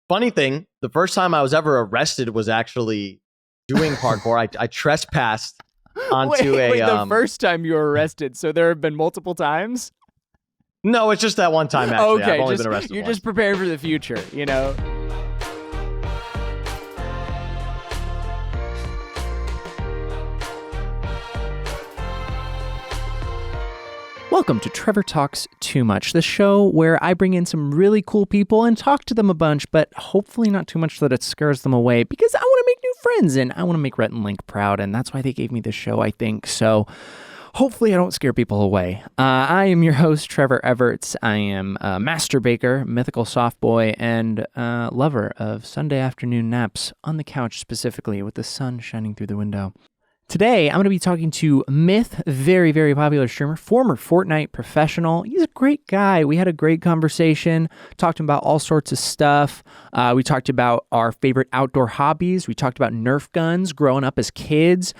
Funny thing, the first time I was ever arrested was actually doing parkour. I trespassed onto the first time you were arrested. So there have been multiple times? No, it's just that one time, actually. Okay, I've only been arrested You're once. just preparing for the future, you know? Welcome to Trevor Talks Too Much, the show where I bring in some really cool people and talk to them a bunch, but hopefully not too much that it scares them away, because I want to make new friends and I want to make Rhett and Link proud, and that's why they gave me this show, I think. So hopefully I don't scare people away. I am your host, Trevor Everts. I am a master baker, mythical soft boy, and lover of Sunday afternoon naps on the couch specifically with the sun shining through the window. Today, I'm going to be talking to Myth, very, very popular streamer, former Fortnite professional. He's a great guy. We had a great conversation, talked about all sorts of stuff. We talked about our favorite outdoor hobbies. We talked about Nerf guns growing up as kids.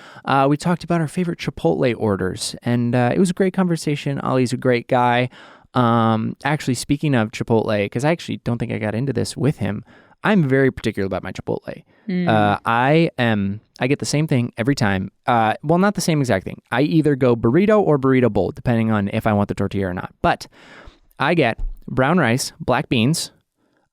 We talked about our favorite chipotle orders, and it was a great conversation. Ollie's a great guy. Actually, speaking of chipotle, because I actually don't think I got into this with him, I'm very particular about my chipotle. I get the same thing every time. Well, not the same exact thing. I either go burrito or burrito bowl, depending on if I want the tortilla or not. But I get brown rice, black beans,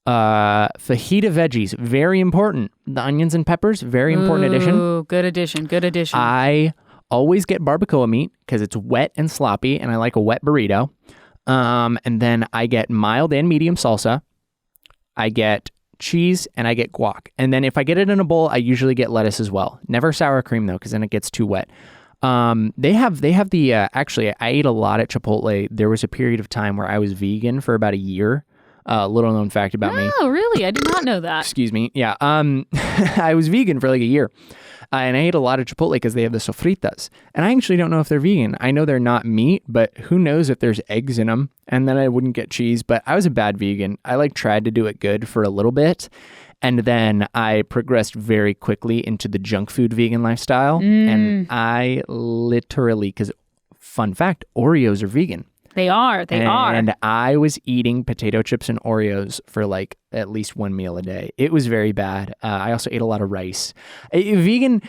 fajita veggies, very important. The onions and peppers, very important addition. Ooh, good addition, good addition. I always get barbacoa meat because it's wet and sloppy, and I like a wet burrito. And then I get mild and medium salsa. I get cheese, and I get guac. And then if I get it in a bowl, I usually get lettuce as well. Never sour cream though, because then it gets too wet. They have the, actually, I ate a lot at Chipotle. There was a period of time where I was vegan for about a year. Little known fact about me. Oh, really? I did not know that. Excuse me. Yeah. I was vegan for like a year. And I ate a lot of Chipotle because they have the sofritas. And I actually don't know if they're vegan. I know they're not meat, but who knows if there's eggs in them. And then I wouldn't get cheese. But I was a bad vegan. I tried to do it good for a little bit. And then I progressed very quickly into the junk food vegan lifestyle. And I literally, because fun fact, Oreos are vegan. They are. And I was eating potato chips and Oreos for at least one meal a day. It was very bad. I also ate a lot of rice. Vegan,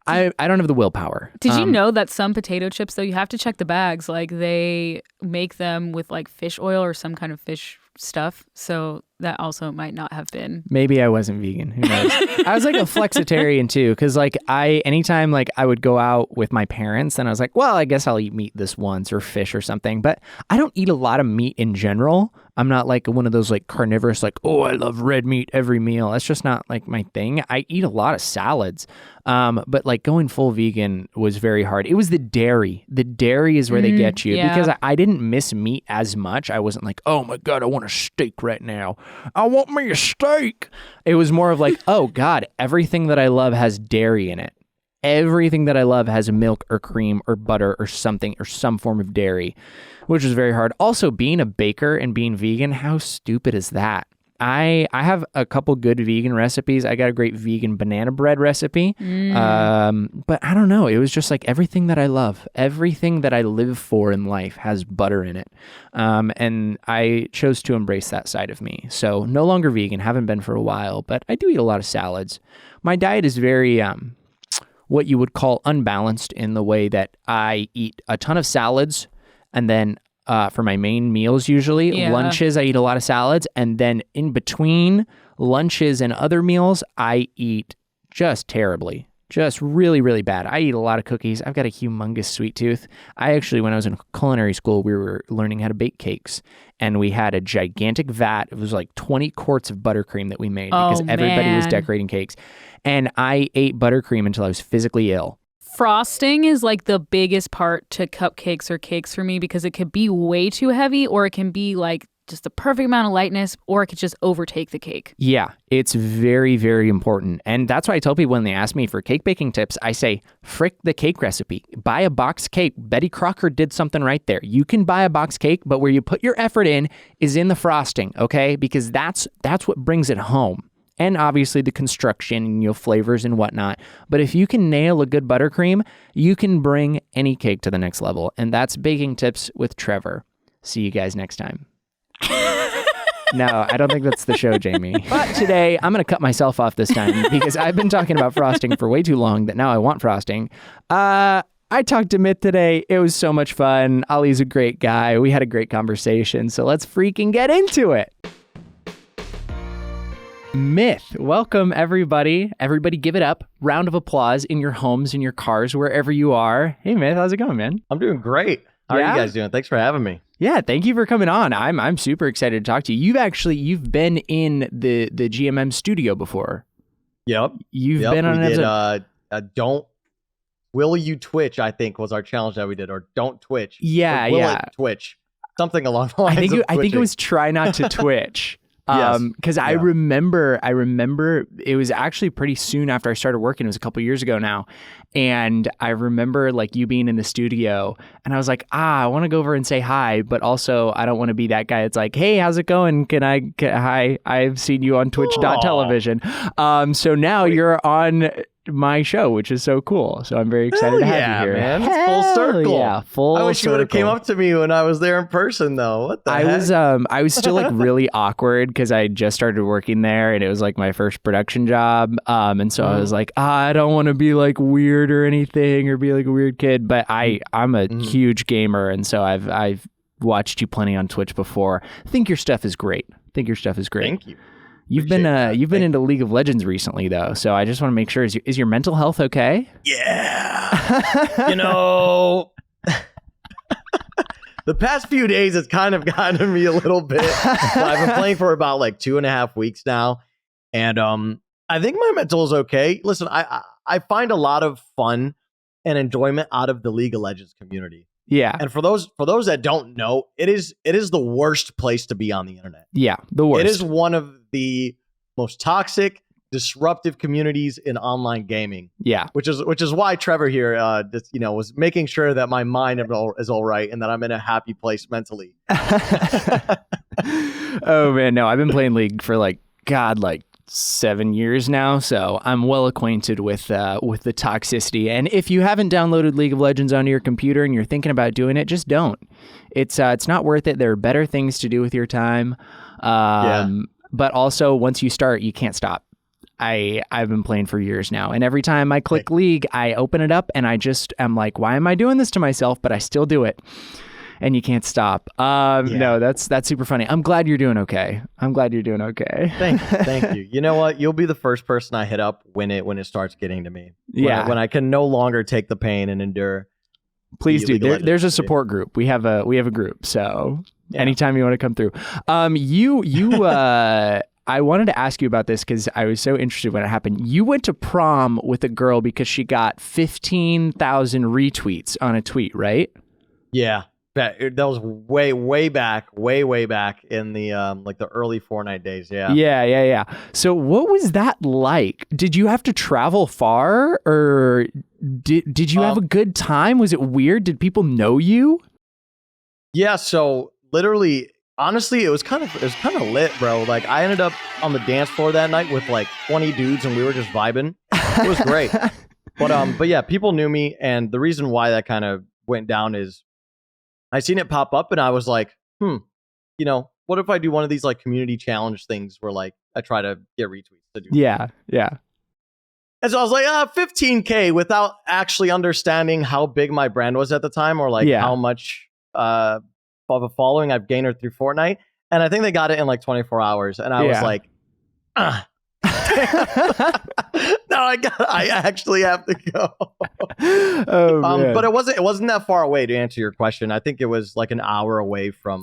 I don't have the willpower. Did you know that some potato chips, though, you have to check the bags. They make them with fish oil or some kind of fish stuff. So that also might not have been. Maybe I wasn't vegan. Who knows? I was a flexitarian too, because anytime I would go out with my parents, then I was like, well, I guess I'll eat meat this once or fish or something. But I don't eat a lot of meat in general. I'm not one of those carnivorous, oh, I love red meat every meal. That's just not my thing. I eat a lot of salads. But going full vegan was very hard. It was the dairy. The dairy is where they get you because I didn't miss meat as much. I wasn't oh my God, I want a steak right now. I want me a steak. It was more of oh God, everything that I love has dairy in it. Everything that I love has milk or cream or butter or something or some form of dairy, which was very hard. Also, being a baker and being vegan, how stupid is that? I have a couple good vegan recipes. I got a great vegan banana bread recipe. But I don't know. It was just everything that I love, everything that I live for in life has butter in it. And I chose to embrace that side of me. So no longer vegan, haven't been for a while, but I do eat a lot of salads. My diet is very, what you would call unbalanced in the way that I eat a ton of salads and then for my main meals usually. Lunches, I eat a lot of salads. And then in between lunches and other meals, I eat just terribly. Just really, really bad. I eat a lot of cookies. I've got a humongous sweet tooth. When I was in culinary school, we were learning how to bake cakes. And we had a gigantic vat. It was 20 quarts of buttercream that we made because everybody was decorating cakes. And I ate buttercream until I was physically ill. Frosting is the biggest part to cupcakes or cakes for me because it could be way too heavy or it can be just the perfect amount of lightness or it could just overtake the cake. Yeah, it's very, very important. And that's why I tell people when they ask me for cake baking tips, I say, frick the cake recipe. Buy a box cake. Betty Crocker did something right there. You can buy a box cake, but where you put your effort in is in the frosting, okay? Because that's what brings it home. And obviously the construction and flavors and whatnot. But if you can nail a good buttercream, you can bring any cake to the next level. And that's Baking Tips with Trevor. See you guys next time. No, I don't think that's the show, Jamie. But today, I'm going to cut myself off this time because I've been talking about frosting for way too long that now I want frosting. I talked to Myth today. It was so much fun. Ollie's a great guy. We had a great conversation. So let's freaking get into it. Myth, welcome everybody. Everybody give it up. Round of applause in your homes, in your cars, wherever you are. Hey Myth, how's it going, man? I'm doing great. How are you guys doing? Thanks for having me. Yeah, thank you for coming on. I'm super excited to talk to you. You've been in the GMM studio before. Yep. You've been on an episode. Will you Twitch, I think was our challenge that we did, or don't Twitch. Yeah, or will it Twitch. Something along the lines I think it was try not to Twitch. Because I remember it was actually pretty soon after I started working. It was a couple years ago now. And I remember like you being in the studio and I was like, I want to go over and say hi, but also I don't want to be that guy. It's like, hey, how's it going? Hi, I've seen you on Twitch.television. So now you're on my show, which is so cool. So I'm very excited to have you here. Man. It's full circle. Yeah, full circle. I wish you would have came up to me when I was there in person though. What the heck? I was still like really awkward because I just started working there and it was like my first production job. And so I was like, I don't want to be like weird or anything or be like a weird kid, but I'm a huge gamer. And so I've watched you plenty on Twitch before. I think your stuff is great. Thank you. You've been into League of Legends recently though, so I just want to make sure is your mental health okay? Yeah. The past few days it's kind of gotten me a little bit. I've been playing for about like 2.5 weeks now, and I think my mental is okay. Listen, I find a lot of fun and enjoyment out of the League of Legends community. Yeah. And for those that don't know, it is the worst place to be on the internet. Yeah, the worst. It is one of the most toxic, disruptive communities in online gaming. Yeah. Which is why Trevor here was making sure that my mind is all right and that I'm in a happy place mentally. Oh man, no, I've been playing League for like 7 years now, so I'm well acquainted with the toxicity. And if you haven't downloaded League of Legends onto your computer and you're thinking about doing it, just don't. It's not worth it. There are better things to do with your time. But also, once you start, you can't stop. I've been playing for years now, and every time I click League, I open it up, and I'm like, why am I doing this to myself? But I still do it. And you can't stop. No, that's super funny. I'm glad you're doing okay. Thank you. You know what? You'll be the first person I hit up when it starts getting to me. When I can no longer take the pain and endure. Please do. There's a support group. We have a group. So anytime you want to come through, I wanted to ask you about this because I was so interested when it happened. You went to prom with a girl because she got 15,000 retweets on a tweet, right? Yeah. That was way back in the like the early Fortnite days. Yeah. So what was that like? Did you have to travel far, or did you have a good time? Was it weird? Did people know you? Yeah. So literally, honestly, it was kind of lit, bro. Like I ended up on the dance floor that night with like 20 dudes, and we were just vibing. It was great. But yeah, people knew me, and the reason why that kind of went down is I seen it pop up and I was like, what if I do one of these like community challenge things where like I try to get retweets to do. Yeah. And so I was like, 15K without actually understanding how big my brand was at the time or like how much of a following I've gained through Fortnite. And I think they got it in like 24 hours. And I was like, no, I actually have to go. But it wasn't that far away to answer your question. I think it was like an hour away from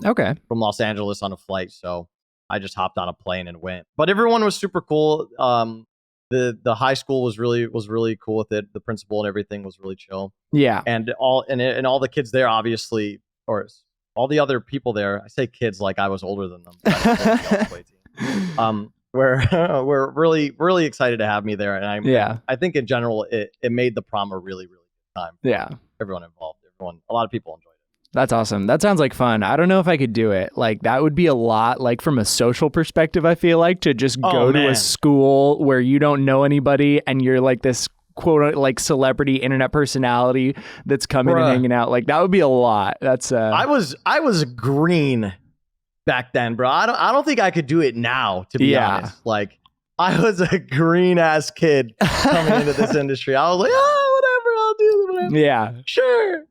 Los Angeles on a flight. So I just hopped on a plane and went. But everyone was super cool. The high school was really cool with it. The principal and everything was really chill. Yeah. And all the kids there, obviously, or all the other people there. I say kids like I was older than them. We're really excited to have me there, and I think in general it made the prom a really good time. Yeah, everyone involved, a lot of people enjoyed it. That's awesome. That sounds like fun. I don't know if I could do it. Like that would be a lot. Like from a social perspective, I feel like to just go to a school where you don't know anybody and you're like this quote like celebrity internet personality that's coming and hanging out. Like that would be a lot. That's I was green back then, bro. I don't think I could do it now, to be honest. Like, I was a green ass kid coming into this industry. I was like, whatever, I'll do whatever. Yeah. Sure.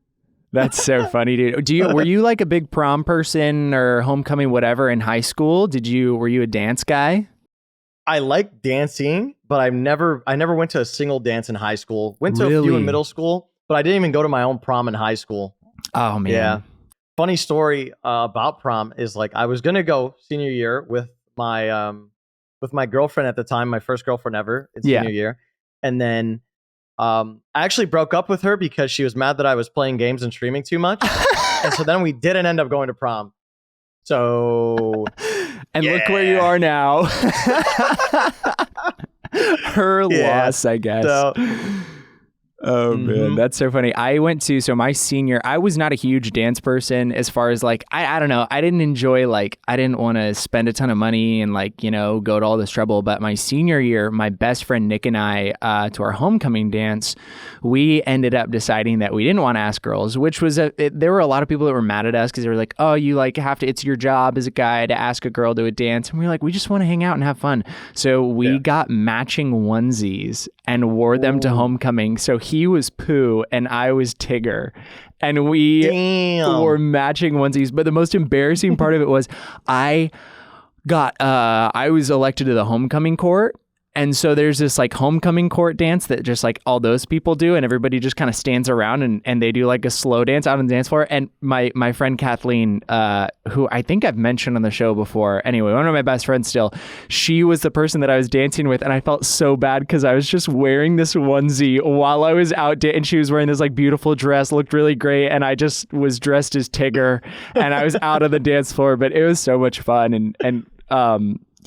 That's so funny, dude. Were you like a big prom person or homecoming, whatever, in high school? Were you a dance guy? I like dancing, but I never went to a single dance in high school. Went to a few in middle school, but I didn't even go to my own prom in high school. Oh man. Yeah. Funny story about prom is like I was gonna go senior year with my girlfriend at the time, my first girlfriend ever in senior year, and then I actually broke up with her because she was mad that I was playing games and streaming too much, and so then we didn't end up going to prom. So, and look where you are now. Her loss, I guess. So, oh man, that's so funny. My senior, I was not a huge dance person as far as like, I don't know. I didn't enjoy, like, I didn't want to spend a ton of money and like, go to all this trouble. But my senior year, my best friend Nick and I, to our homecoming dance, we ended up deciding that we didn't want to ask girls, which was, there were a lot of people that were mad at us because they were like, oh, you like have to, it's your job as a guy to ask a girl to a dance. And we were like, we just want to hang out and have fun. So we got matching onesies and wore them to homecoming. So he was Pooh and I was Tigger. And we wore matching onesies. But the most embarrassing part of it was I was elected to the homecoming court. And so there's this like homecoming court dance that just like all those people do, and everybody just kind of stands around and they do like a slow dance out on the dance floor. And my friend Kathleen, who I think I've mentioned on the show before, anyway, one of my best friends still, she was the person that I was dancing with, and I felt so bad because I was just wearing this onesie while I was out and she was wearing this like beautiful dress, looked really great, and I just was dressed as Tigger and I was out on the dance floor, but it was so much fun.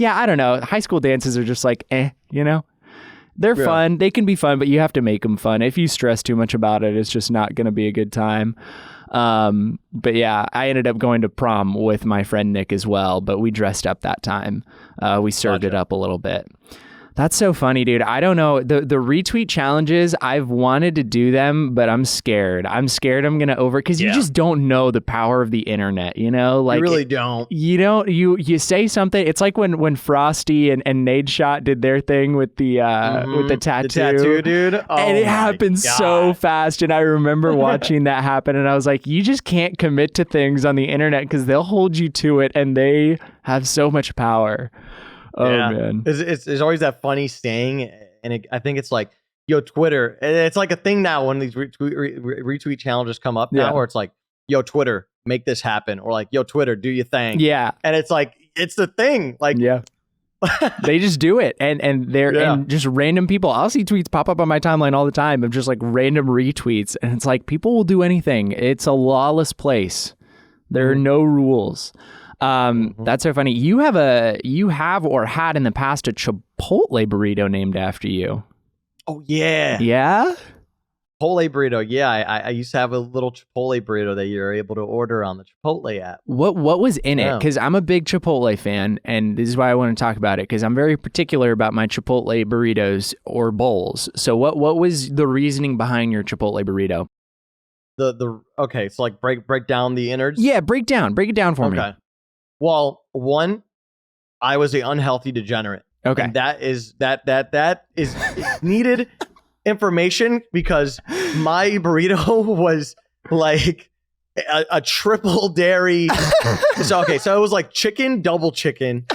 Yeah, I don't know. High school dances are just like, they're fun. They can be fun, but you have to make them fun. If you stress too much about it, it's just not going to be a good time. But yeah, I ended up going to prom with my friend Nick as well, but we dressed up that time. We served it up a little bit. That's so funny, dude. I don't know. The retweet challenges, I've wanted to do them, but I'm scared. I'm going to because you just don't know the power of the internet, Like you really don't. You say something. It's like when Frosty and Nadeshot did their thing with the tattoo. The tattoo, dude. Oh, and it happened so fast. And I remember watching that happen. And I was like, you just can't commit to things on the internet because they'll hold you to it. And they have so much power. Oh man, it's always that funny saying, and I think it's like, yo, Twitter. It's like a thing now when these retweet challenges come up now, where it's like, yo, Twitter, make this happen, or like, yo, Twitter, do your thing. Yeah, and it's like it's the thing. Like, they just do it, and they're and just random people. I'll see tweets pop up on my timeline all the time of just like random retweets, and it's like people will do anything. It's a lawless place. There are no rules. That's so funny. You have or had in the past a chipotle burrito named after you. Oh yeah. Yeah? Chipotle burrito. Yeah, I used to have a little chipotle burrito that you're able to order on the Chipotle app. What was in it? Because I'm a big Chipotle fan, and this is why I want to talk about it, because I'm very particular about my Chipotle burritos or bowls. So what was the reasoning behind your Chipotle burrito? Okay, so like break down the innards? Yeah, break it down for me. Okay. Well, one, I was an unhealthy degenerate. Okay. And that is needed information because my burrito was like a triple dairy. So it was like double chicken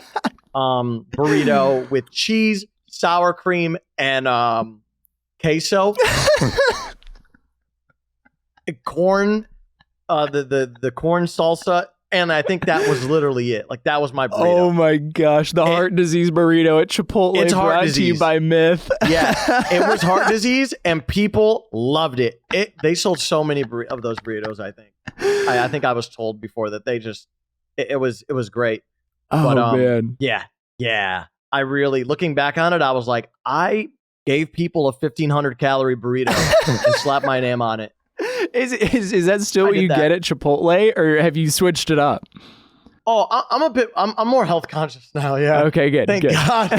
burrito with cheese, sour cream, and queso. Corn, the corn salsa. And I think that was literally it. Like, that was my burrito. Oh, my gosh. The heart disease burrito at Chipotle. It's brought to you by Myth. Yeah. It was heart disease, and people loved it. They sold so many of those burritos, I think. I think I was told before that they just... It was great. Oh, but, man. Yeah. I really... Looking back on it, I was like, I gave people a 1,500 calorie burrito and slapped my name on it. Is that still what you get at Chipotle, or have you switched it up? Oh, I'm more health conscious now. Yeah. Okay, good. Thank God.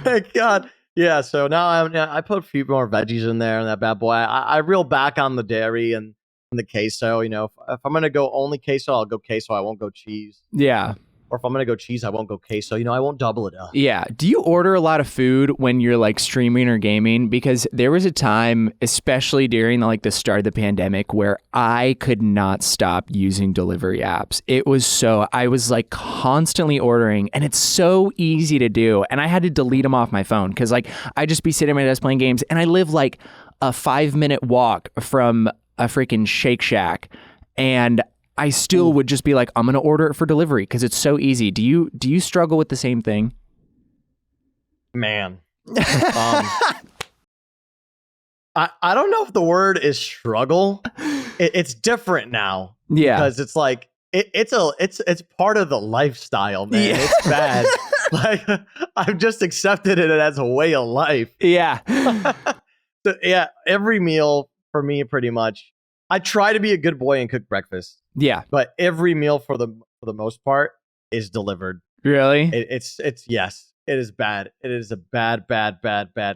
Thank God. Yeah. So now I put a few more veggies in there and that bad boy. I reel back on the dairy and the queso. If I'm gonna go only queso, I'll go queso. I won't go cheese. Yeah. Or if I'm gonna go cheese, I won't go queso. I won't double it up. Yeah. Do you order a lot of food when you're like streaming or gaming? Because there was a time, especially during the start of the pandemic, where I could not stop using delivery apps. I was like constantly ordering, and it's so easy to do. And I had to delete them off my phone because I'd just be sitting at my desk playing games, and I live like a 5-minute walk from a freaking Shake Shack, and I still would just be like, I'm going to order it for delivery because it's so easy. Do you struggle with the same thing? Man. I don't know if the word is struggle. It's different now. Yeah. Because it's like, it's part of the lifestyle, man. Yeah. It's bad. I've just accepted it as a way of life. Yeah. So, yeah, every meal for me, pretty much. I try to be a good boy and cook breakfast. Yeah. But every meal for the most part is delivered. Really? It's yes. It is bad. It is a bad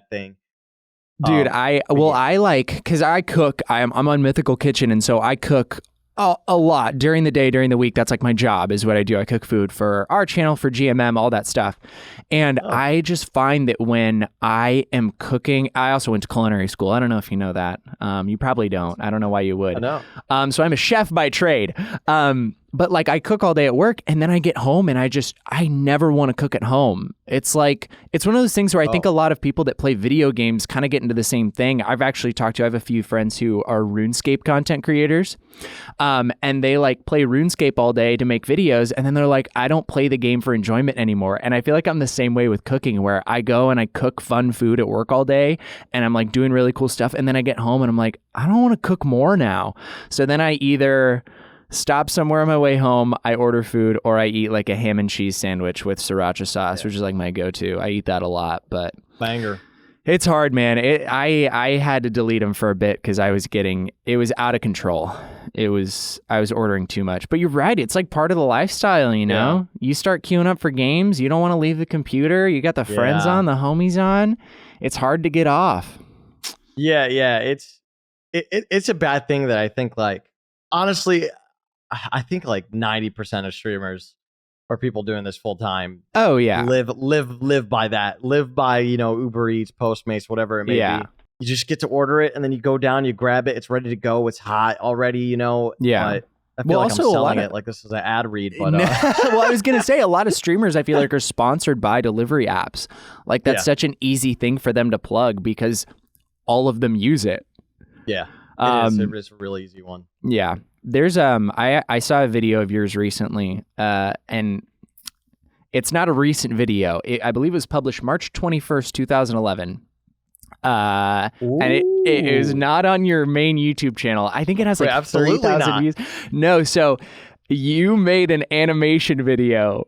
thing. Dude, because I cook, I'm on Mythical Kitchen, and so I cook a lot during the day, during the week. That's like my job is what I do. I cook food for our channel, for GMM, all that stuff. And I just find that when I am cooking, I also went to culinary school. I don't know if you know that. You probably don't. I don't know why you would. I know. So I'm a chef by trade. But I cook all day at work, and then I get home and I never want to cook at home. It's one of those things where I think a lot of people that play video games kind of get into the same thing. I have a few friends who are RuneScape content creators. And they play RuneScape all day to make videos. And then they're like, I don't play the game for enjoyment anymore. And I feel like I'm the same way with cooking, where I go and I cook fun food at work all day, and I'm doing really cool stuff. And then I get home and I'm like, I don't want to cook more now. So then I either stop somewhere on my way home, I order food, or I eat a ham and cheese sandwich with sriracha sauce, which is my go-to. I eat that a lot, but banger. It's hard, man. I had to delete them for a bit because it was out of control. I was ordering too much. But you're right. It's part of the lifestyle, Yeah. You start queuing up for games. You don't want to leave the computer. You got the friends on, the homies on. It's hard to get off. Yeah. It's a bad thing that I think honestly, I think 90% of streamers or people doing this full time. Oh yeah. Live by that. Live by, Uber Eats, Postmates, whatever it may be. You just get to order it, and then you go down, you grab it, it's ready to go, it's hot already, Yeah. But I feel I'm selling it like this is an ad read, but well, I was gonna say a lot of streamers I feel are sponsored by delivery apps. That's such an easy thing for them to plug because all of them use it. Yeah. It is a really easy one. Yeah. There's I saw a video of yours recently, and it's not a recent video. I believe it was published March 21st, 2011. And it is not on your main YouTube channel. I think it has 30,000 views. No, so you made an animation video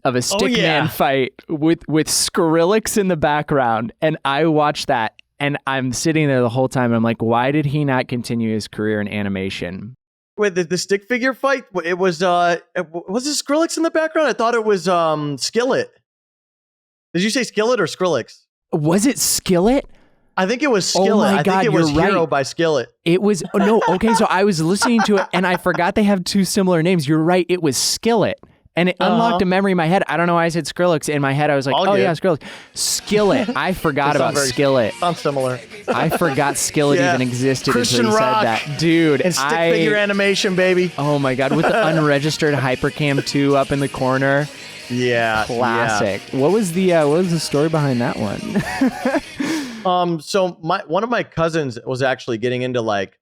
of a stickman fight with Skrillex in the background, and I watched that, and I'm sitting there the whole time, and I'm like, why did he not continue his career in animation? Wait, the stick figure fight? It was it Skrillex in the background? I thought it was Skillet. Did you say Skillet or Skrillex? Was it Skillet? I think it was Skillet. Oh my God, I think it was right. Hero by Skillet. It was no. Okay, so I was listening to it and I forgot they have two similar names. You're right. It was Skillet. And it unlocked a memory in my head. I don't know why I said Skrillex. In my head, I was like, yeah, Skrillex. Skillet. I forgot about Skillet. Sounds similar. I forgot Skillet even existed Christian until you rock. said that. Dude, and stick figure animation, baby. Oh my God, with the unregistered Hypercam 2 up in the corner. Yeah. Classic. Yeah. What was the story behind that one? So one of my cousins was actually getting into like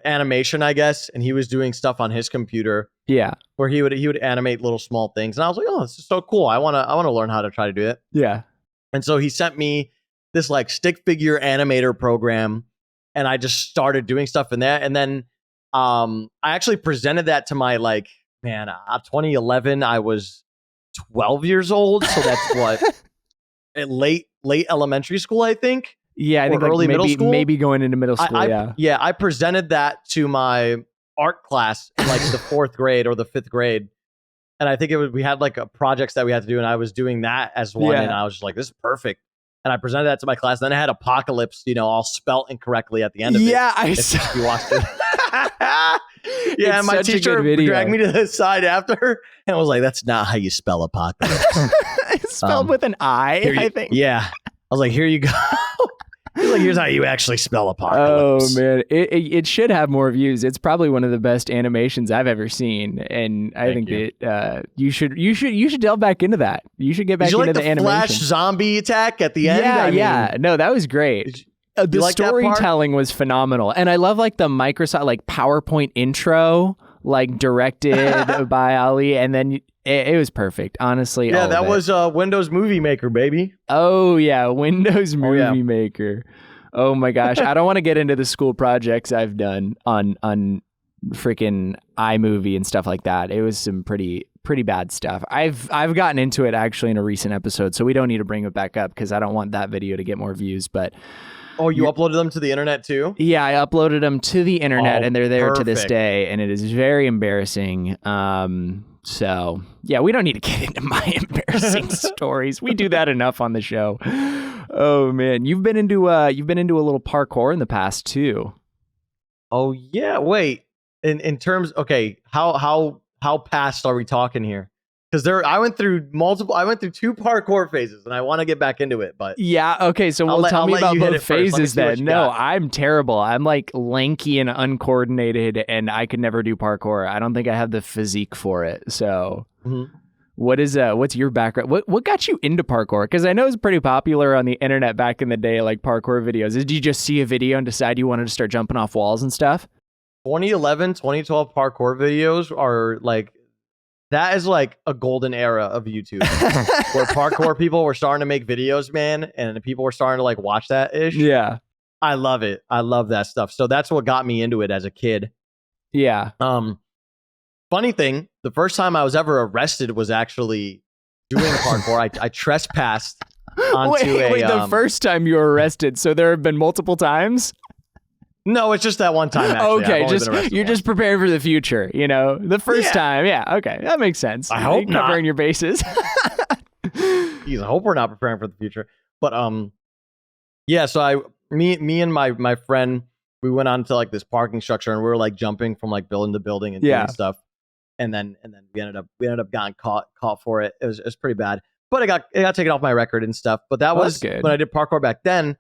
animation, I guess, and he was doing stuff on his computer. Yeah. Where he would animate little small things. And I was like, oh, this is so cool. I wanna learn how to try to do it. Yeah. And so he sent me this stick figure animator program, and I just started doing stuff in there. And then I actually presented that to my 2011, I was 12 years old. So that's what at late elementary school, I think. Yeah, I think early middle school. Maybe going into middle school. I presented that to my art class in the 4th grade or the 5th grade, and I think we had projects that we had to do, and I was doing that as one, and I was just like, this is perfect. and I presented that to my class. Then I had apocalypse, all spelt incorrectly at the end of it. Yeah, I saw. You watched it. Yeah, and my teacher dragged me to the side after and was like, "That's not how you spell apocalypse." It's spelled with an I, I think. Yeah, I was like, "Here you go." He's like, "Here's how you actually spell apocalypse." Oh man, it should have more views. It's probably one of the best animations I've ever seen, and I think that you should delve back into that. You should get back into the animation. Flash zombie attack at the end. Yeah. No, that was great. The storytelling was phenomenal, and I love like the Microsoft PowerPoint intro, directed by Ali, and then it was perfect. Honestly, yeah, that was Windows Movie Maker, baby. Oh yeah, Windows Movie Maker. Oh my gosh, I don't want to get into the school projects I've done on freaking iMovie and stuff like that. It was some pretty bad stuff. I've gotten into it actually in a recent episode, so we don't need to bring it back up because I don't want that video to get more views, but. Oh, you uploaded them to the internet too? Yeah, I uploaded them to the internet, and they're there to this day, and it is very embarrassing. So yeah, we don't need to get into my embarrassing stories. We do that enough on the show. Oh man, you've been into a little parkour in the past too. Oh yeah, wait. In terms, okay, how past are we talking here? Because I went through 2 parkour phases, and I want to get back into it. But yeah, okay. So tell me about both phases then. No, I'm terrible. I'm lanky and uncoordinated, and I could never do parkour. I don't think I have the physique for it. So, what's your background? What got you into parkour? Because I know it's pretty popular on the internet back in the day, parkour videos. Did you just see a video and decide you wanted to start jumping off walls and stuff? 2011, 2012 parkour videos are that is a golden era of YouTube where parkour people were starting to make videos, man, and people were starting to watch that ish. Yeah. I love it. I love that stuff. So that's what got me into it as a kid. Yeah. Funny thing, the first time I was ever arrested was actually doing parkour. I trespassed onto the first time you were arrested. So there have been multiple times? No, it's just that one time. Actually. Okay, you're just preparing for the future. The first time. Yeah, okay, that makes sense. I hope not. Covering your bases. Jeez, I hope we're not preparing for the future. But yeah. So me and my friend, we went on to this parking structure, and we were jumping from building to building and doing stuff, and then we ended up getting caught for it. It was pretty bad, but it got taken off my record and stuff. But that was good when I did parkour back then.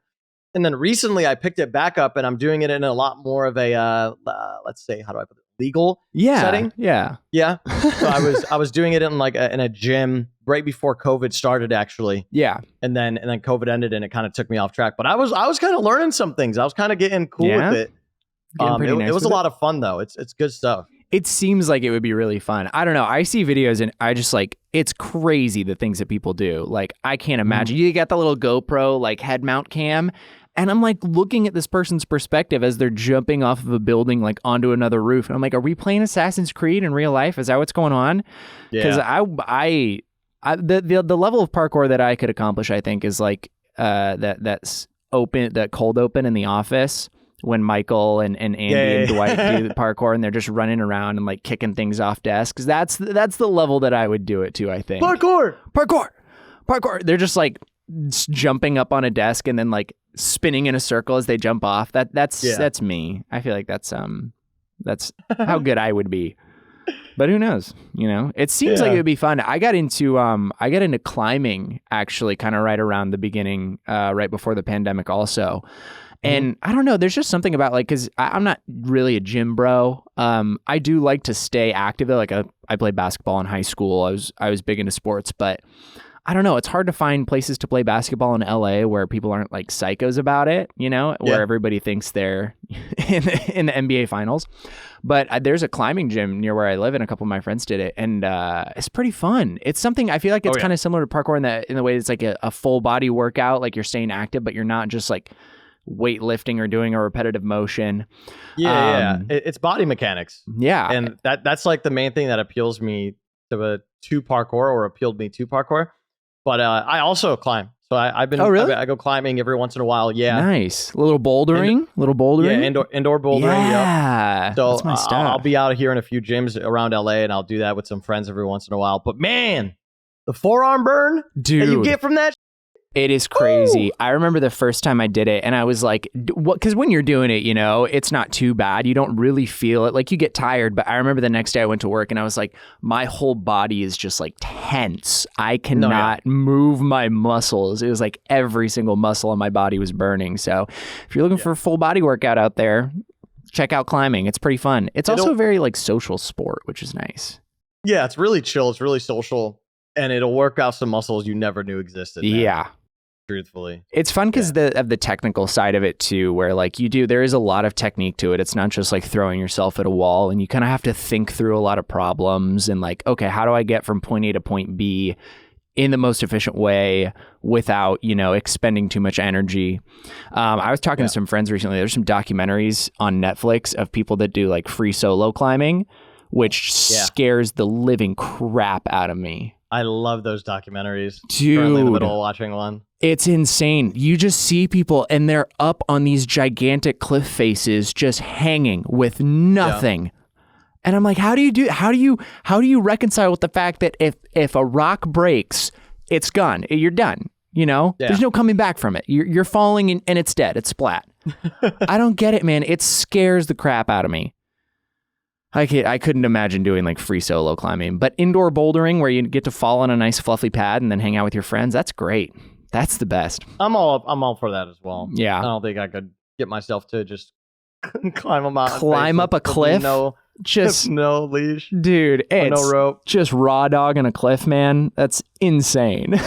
And then recently I picked it back up, and I'm doing it in a lot more of a, let's say, how do I put it? Legal setting. Yeah. So I was doing it in in a gym right before COVID started, actually. Yeah. And then COVID ended, and it kind of took me off track. But I was kind of learning some things. I was kind of getting cool with it. It was a lot of fun though. It's good stuff. It seems like it would be really fun. I don't know. I see videos and I just it's crazy the things that people do. I can't imagine. You got the little GoPro head mount cam. And I'm looking at this person's perspective as they're jumping off of a building onto another roof. And I'm are we playing Assassin's Creed in real life? Is that what's going on? Because the level of parkour that I could accomplish, I think, is that's open, that cold open in the office when Michael and Andy and Dwight do the parkour and they're just running around and kicking things off desks. That's the level that I would do it to, I think. Parkour. They're just jumping up on a desk and then spinning in a circle as they jump off. That's me. I feel like that's how good I would be. But who knows? It seems like it would be fun. I got into climbing actually kind of right around the beginning, right before the pandemic also. And I don't know, there's just something about because I'm not really a gym bro. I do like to stay active though. I played basketball in high school. I was big into sports, but I don't know. It's hard to find places to play basketball in LA where people aren't psychos about it, where everybody thinks they're in the NBA finals. But there's a climbing gym near where I live, and a couple of my friends did it, and it's pretty fun. It's something I feel like it's kind of similar to parkour in the way it's a full body workout. You're staying active, but you're not just weightlifting or doing a repetitive motion. It's body mechanics. And that's the main thing that appeals me to parkour, or appealed me to parkour. But I also climb. So I've been. Oh, really? I go climbing every once in a while. Yeah. Nice. A little bouldering. Yeah, indoor bouldering. Yeah. So that's my stuff. I'll be out here in a few gyms around LA, and I'll do that with some friends every once in a while. But man, the forearm burn that you get from that. It is crazy. Woo! I remember the first time I did it and I was like, what? Because when you're doing it, it's not too bad. You don't really feel it. Like you get tired. But I remember the next day I went to work and I was like, my whole body is just like tense. I cannot move my muscles. It was like every single muscle on my body was burning. So if you're looking for a full body workout out there, check out climbing. It's pretty fun. It's also a very like social sport, which is nice. Yeah, it's really chill. It's really social. And it'll work out some muscles you never knew existed. Man. Yeah. Truthfully, it's fun because of the technical side of it too, where like there is a lot of technique to it. It's not just like throwing yourself at a wall, and you kind of have to think through a lot of problems and like, okay, how do I get from point A to point B in the most efficient way without, expending too much energy. I was talking to some friends recently. There's some documentaries on Netflix of people that do like free solo climbing, which scares the living crap out of me. I love those documentaries. Dude. Currently in the middle of watching one. It's insane. You just see people and they're up on these gigantic cliff faces just hanging with nothing. Yeah. And I'm like, how do you reconcile with the fact that if a rock breaks, it's gone. You're done. There's no coming back from it. You're falling and it's dead. It's splat. I don't get it, man. It scares the crap out of me. I couldn't imagine doing like free solo climbing, but indoor bouldering where you get to fall on a nice fluffy pad and then hang out with your friends, that's great. That's the best. I'm all for that as well. Yeah. I don't think I could get myself to just climb a mountain. Climb up a cliff? Just no leash. Dude, it's no rope. Just raw dogging a cliff, man. That's insane.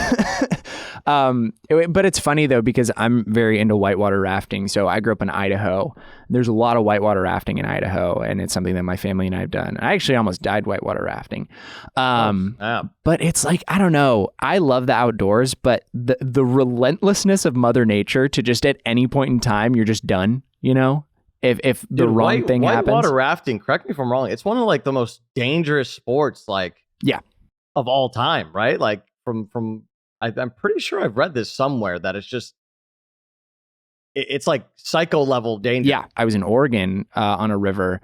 But it's funny though, because I'm very into whitewater rafting. So I grew up in Idaho. There's a lot of whitewater rafting in Idaho, and it's something that my family and I have done. I actually almost died whitewater rafting. But it's like, I don't know. I love the outdoors, but the relentlessness of Mother Nature to just at any point in time, you're just done, If the wrong thing happens. Whitewater rafting, correct me if I'm wrong, it's one of like the most dangerous sports of all time, right? Like from I'm pretty sure I've read this somewhere that it's like psycho level danger. Yeah, I was in Oregon on a river,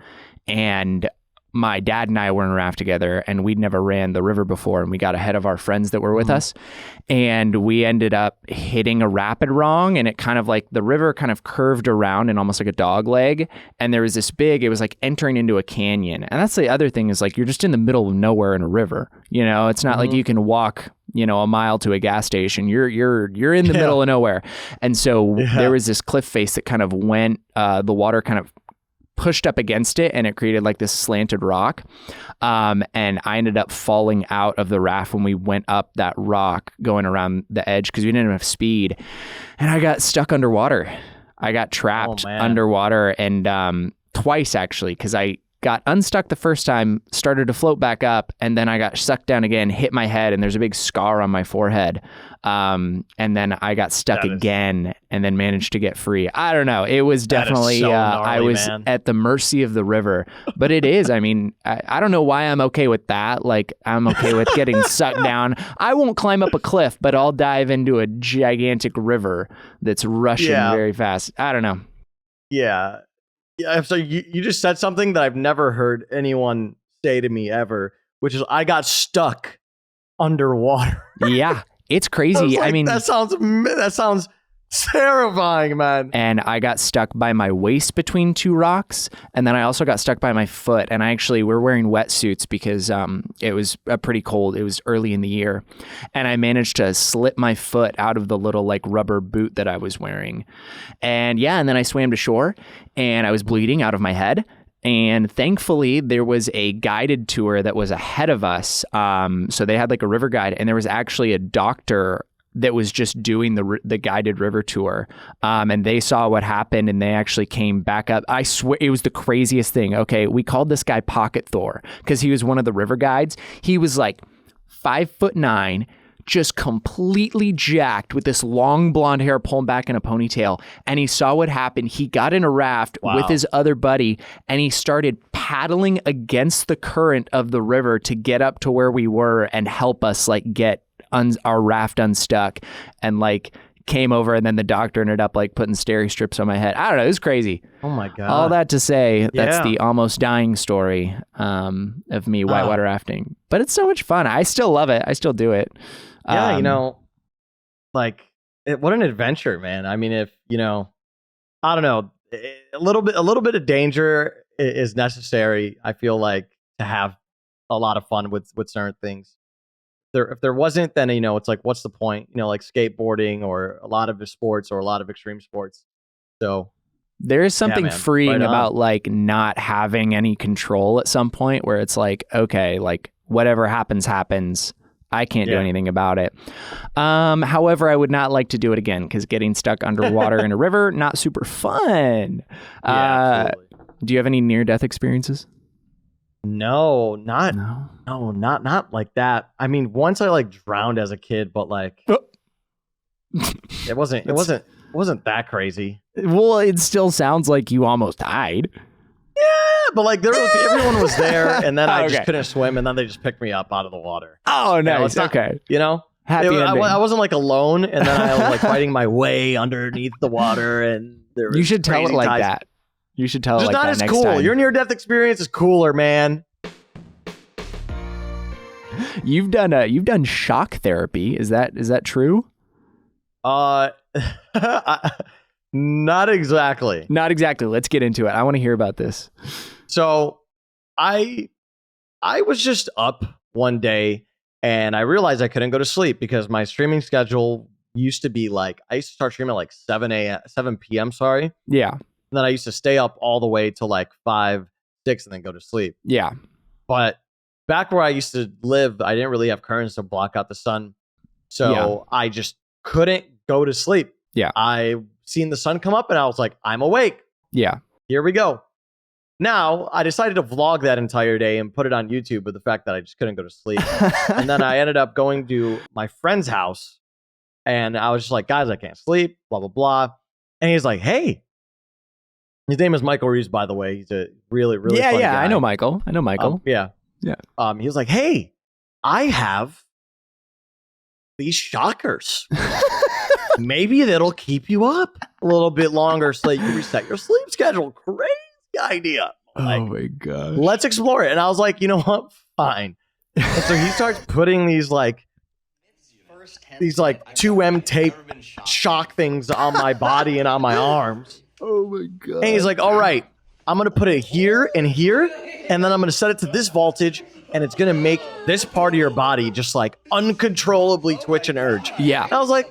and my dad and I were in a raft together, and we'd never ran the river before, and we got ahead of our friends that were with us, and we ended up hitting a rapid wrong, and it kind of like the river kind of curved around in almost like a dog leg, and there was this it was like entering into a canyon. And that's the other thing, is like you're just in the middle of nowhere in a river. It's not like you can walk a mile to a gas station. You're in the middle of nowhere. And so there was this cliff face that kind of went, the water kind of pushed up against it, and it created like this slanted rock. And I ended up falling out of the raft when we went up that rock going around the edge because we didn't have enough speed. And I got stuck underwater. I got trapped underwater, and twice actually, because I got unstuck the first time, started to float back up, and then I got sucked down again, hit my head, and there's a big scar on my forehead. And then I got stuck again, and then managed to get free. I don't know. It was definitely, so gnarly, I was at the mercy of the river, but it is, I mean, I don't know why I'm okay with that. Like, I'm okay with getting sucked down. I won't climb up a cliff, but I'll dive into a gigantic river that's rushing very fast. I don't know. Yeah. Yeah, so you just said something that I've never heard anyone say to me ever, which is I got stuck underwater. Yeah, it's crazy. I mean, that sounds terrifying, man. And I got stuck by my waist between two rocks, and then I also got stuck by my foot. And we're wearing wetsuits because it was pretty cold. It was early in the year, and I managed to slip my foot out of the little like rubber boot that I was wearing. And then I swam to shore, and I was bleeding out of my head. And thankfully, there was a guided tour that was ahead of us. So they had like a river guide, and there was actually a doctor that was just doing the guided river tour. And they saw what happened, and they actually came back up. I swear it was the craziest thing. Okay, we called this guy Pocket Thor because he was one of the river guides. He was like 5'9", just completely jacked with this long blonde hair pulled back in a ponytail. And he saw what happened. He got in a raft with his other buddy, and he started paddling against the current of the river to get up to where we were and help us like get our raft unstuck, and like came over, and then the doctor ended up like putting steri strips on my head. I don't know. It was crazy. Oh my God. All that to say, that's the almost dying story of me whitewater rafting. But it's so much fun. I still love it. I still do it. Yeah, like what an adventure, man. I mean, if I don't know, a little bit of danger is necessary. I feel like to have a lot of fun with certain things. If there wasn't, then it's like, what's the point? Like skateboarding or a lot of the sports or a lot of extreme sports. So there is something freeing about like not having any control at some point, where it's like, okay, like whatever happens. I can't do anything about it. However, I would not like to do it again, because getting stuck underwater in a river, not super fun. Absolutely. Do you have any near-death experiences? No, not like that. I mean, once I like drowned as a kid, but like it wasn't that crazy. Well, it still sounds like you almost died. Yeah, but like everyone was there, and then I just couldn't swim, and then they just picked me up out of the water. Oh, nice. Okay. Happy ending. I wasn't like alone, and then I was like fighting my way underneath the water, and there was you should tell it like tides. That. You should tell it like that next time. It's not as cool. Your near-death experience is cooler, man. You've done shock therapy. Is that true? Not exactly. Not exactly. Let's get into it. I want to hear about this. So, I was just up one day, and I realized I couldn't go to sleep because my streaming schedule used to be like, I used to start streaming at like 7 p.m. Sorry. Yeah. And then I used to stay up all the way till like 5, 6, and then go to sleep. Yeah. But back where I used to live, I didn't really have curtains to block out the sun. So I just couldn't go to sleep. Yeah. I seen the sun come up and I was like, I'm awake. Yeah. Here we go. Now, I decided to vlog that entire day and put it on YouTube with the fact that I just couldn't go to sleep. And then I ended up going to my friend's house, and I was just like, guys, I can't sleep, blah, blah, blah. And he's like, hey. His name is Michael Reeves, by the way. He's a really, really fun guy. I know Michael. Yeah. He was like, hey, I have these shockers. Maybe that'll keep you up a little bit longer so that you can reset your sleep schedule. Crazy idea. Like, oh my god. Let's explore it. And I was like, you know what? Fine. And so he starts putting these like 2M tape shock things on my body and on my arms. Oh my god. And he's like, all right, I'm going to put it here and here, and then I'm going to set it to this voltage, and it's going to make this part of your body just like uncontrollably twitch and urge. Yeah. And I was like,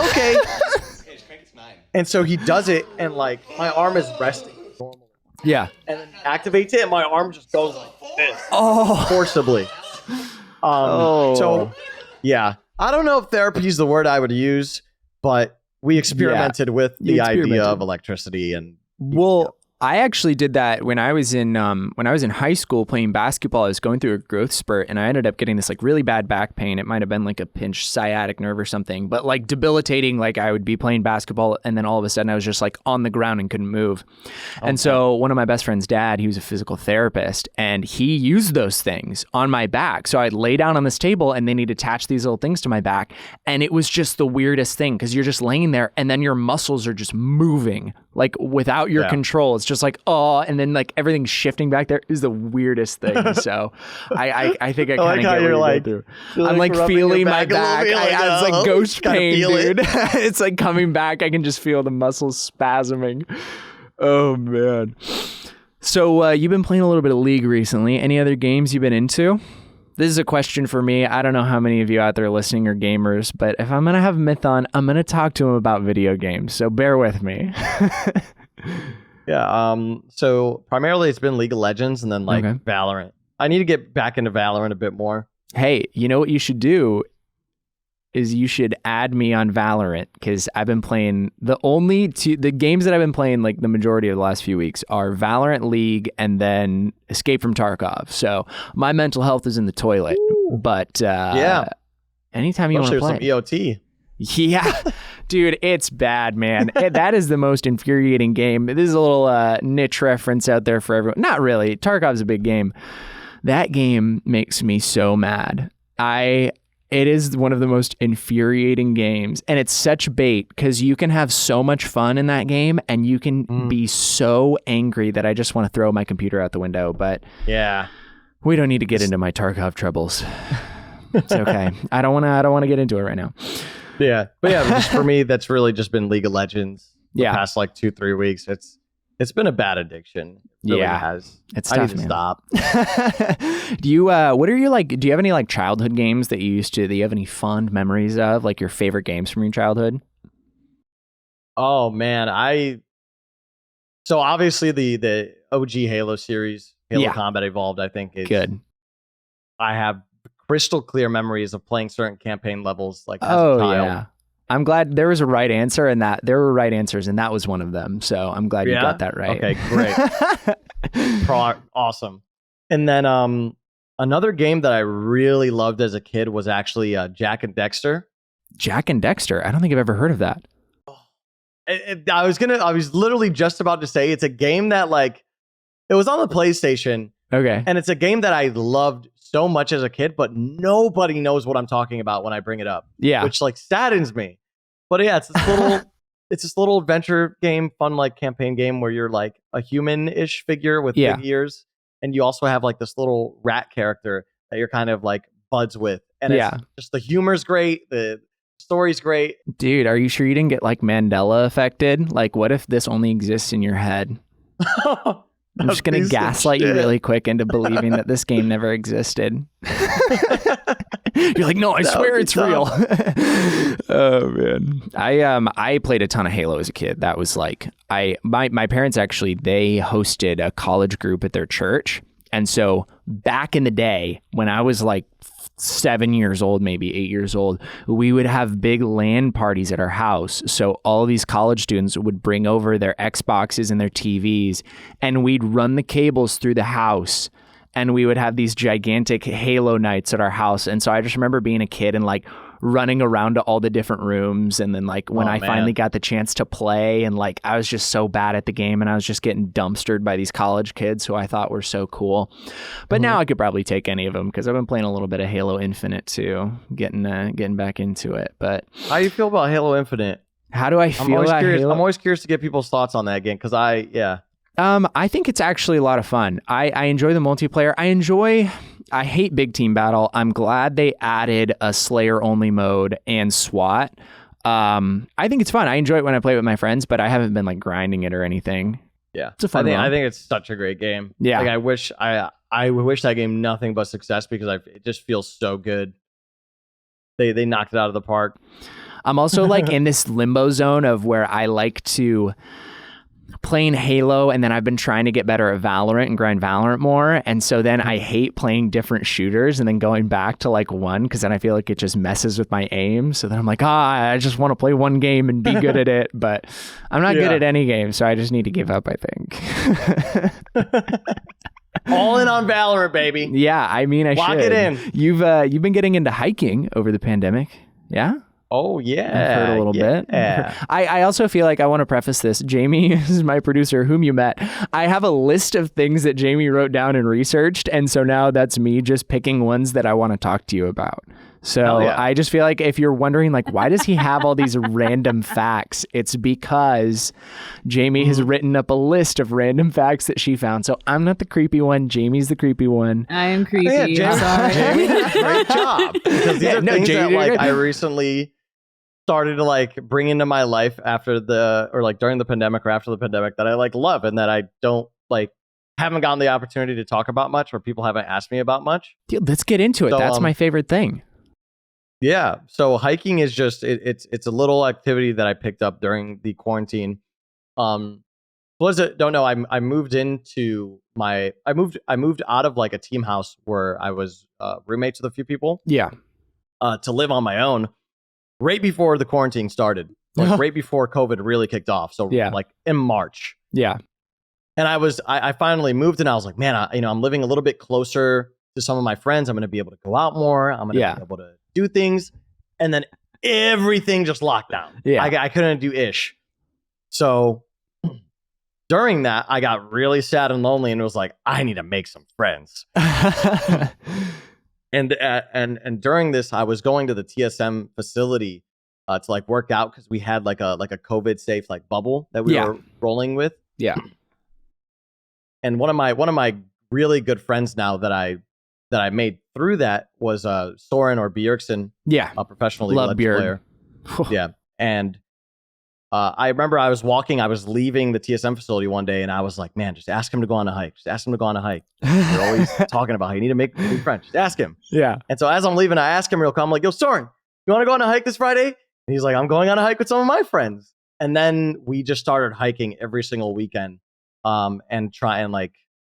okay. And so he does it, and like my arm is resting normally. Yeah. And then he activates it, and my arm just goes like this. Oh. Forcibly. So, yeah. I don't know if therapy is the word I would use, but we experimented with the idea of electricity and. Well, I actually did that when I was in high school playing basketball. I was going through a growth spurt, and I ended up getting this like really bad back pain. It might have been like a pinched sciatic nerve or something, but like debilitating. Like I would be playing basketball, and then all of a sudden I was just like on the ground and couldn't move. Okay. And so one of my best friend's dad, he was a physical therapist, and he used those things on my back. So I'd lay down on this table, and then he'd attach these little things to my back, and it was just the weirdest thing because you're just laying there, and then your muscles are just moving like without your control. It's just like, oh, and then like everything's shifting back there is the weirdest thing. So I think I kind of get what you're like through. I'm like feeling my back. It's like ghost pain, dude. It's like coming back. I can just feel the muscles spasming. Oh man. So you've been playing a little bit of League recently. Any other games you've been into? This is a question for me. I don't know how many of you out there listening are gamers, but if I'm going to have Myth on, I'm going to talk to him about video games. So bear with me. Yeah. So primarily it's been League of Legends and then like Valorant. I need to get back into Valorant a bit more. Hey, you know what you should do is you should add me on Valorant, because I've been playing the games that I've been playing like the majority of the last few weeks are Valorant, League, and then Escape from Tarkov. So my mental health is in the toilet. Ooh. But anytime you want to play some EOT. Yeah, dude, it's bad, man. That is the most infuriating game. This is a little niche reference out there for everyone. Not really. Tarkov's a big game. That game makes me so mad. It is one of the most infuriating games, and it's such bait because you can have so much fun in that game, and you can be so angry that I just want to throw my computer out the window. But yeah, we don't need to get into my Tarkov troubles. It's okay. I don't want to get into it right now. Yeah. But yeah, just for me, that's really just been League of Legends the past like 2-3 weeks. It's been a bad addiction. It really has. It's I tough, need to stop. Do you what are your like do you have any like childhood games that you have any fond memories of, like your favorite games from your childhood? Oh man, so obviously the OG Halo series, Halo Combat Evolved, I think is good. I have crystal clear memories of playing certain campaign levels like as a child. Yeah. I'm glad there was a right answer and that there were right answers and that was one of them. So I'm glad you got that right. Okay, great. Awesome. And then another game that I really loved as a kid was actually Jak and Daxter. Jak and Daxter? I don't think I've ever heard of that. I was literally just about to say it's a game that like it was on the PlayStation. Okay. And it's a game that I loved so much as a kid, but nobody knows what I'm talking about when I bring it up. Yeah. Which like saddens me. But yeah, it's this little adventure game, fun like campaign game where you're like a human-ish figure with big ears. And you also have like this little rat character that you're kind of like buds with. And it's just the humor's great, the story's great. Dude, are you sure you didn't get like Mandela affected? Like what if this only exists in your head? I'm just going to gaslight you really quick into believing that this game never existed. You're like, no, I swear it's real. Oh man. I played a ton of Halo as a kid. That was like, my parents actually, they hosted a college group at their church. And so back in the day when I was like 7 years old, maybe 8 years old, we would have big LAN parties at our house. So all these college students would bring over their Xboxes and their TVs, and we'd run the cables through the house, and we would have these gigantic Halo nights at our house. And so I just remember being a kid and like running around to all the different rooms. And then like when I finally got the chance to play, and like I was just so bad at the game and I was just getting dumpstered by these college kids who I thought were so cool. But now I could probably take any of them because I've been playing a little bit of Halo Infinite too, getting back into it. But how do you feel about Halo Infinite? How do I feel about Halo? I'm always curious to get people's thoughts on that game because I think it's actually a lot of fun. I enjoy the multiplayer. I hate big team battle. I'm glad they added a Slayer only mode and SWAT. I think it's fun. I enjoy it when I play with my friends, but I haven't been like grinding it or anything. Yeah, it's a fun I think it's such a great game. Yeah, like I wish that game nothing but success because it just feels so good. They knocked it out of the park. I'm also like in this limbo zone of where I like to playing Halo, and then I've been trying to get better at Valorant and grind Valorant more, and so then I hate playing different shooters and then going back to like one because then I feel like it just messes with my aim. So then I'm like, I just want to play one game and be good at it, but I'm not good at any game, so I just need to give up, I think. All in on Valorant, baby. Yeah, I mean, Lock should. It in. You've been getting into hiking over the pandemic, yeah? Oh, yeah. I've heard a little bit. I also feel like I want to preface this. Jamie is my producer, whom you met. I have a list of things that Jamie wrote down and researched. And so now that's me just picking ones that I want to talk to you about. So I just feel like if you're wondering, like, why does he have all these random facts? It's because Jamie has written up a list of random facts that she found. So I'm not the creepy one. Jamie's the creepy one. I am creepy. Sorry. Jamie did a great job. Because these are things that like I recently started to like bring into my life during the pandemic or after the pandemic that I like love and that I don't like haven't gotten the opportunity to talk about much or people haven't asked me about much. Dude, let's get into it. So, that's my favorite thing. Yeah. So hiking is just it's a little activity that I picked up during the quarantine. Don't know. I moved out of like a team house where I was roommates with a few people. Yeah. To live on my own. Right before the quarantine started, like right before COVID really kicked off. So like in March. Yeah. And I finally moved and I was like, man, I'm living a little bit closer to some of my friends. I'm going to be able to go out more. I'm going to be able to do things. And then everything just locked down. Yeah. I couldn't do ish. So during that, I got really sad and lonely and was like, I need to make some friends. And during this, I was going to the TSM facility to like work out because we had like a COVID safe like bubble that we were rolling with. Yeah. And one of my really good friends now that I made through that was Soren or Bjergsen. Yeah. A professional League of Legends player. Yeah. And I remember I was leaving the TSM facility one day, and I was like, man, just ask him to go on a hike. Just ask him to go on a hike. We're always talking about how you need to make new friends. Just ask him. Yeah. And so as I'm leaving, I ask him real calm, I'm like, yo, Soren, you want to go on a hike this Friday? And he's like, I'm going on a hike with some of my friends. And then we just started hiking every single weekend, and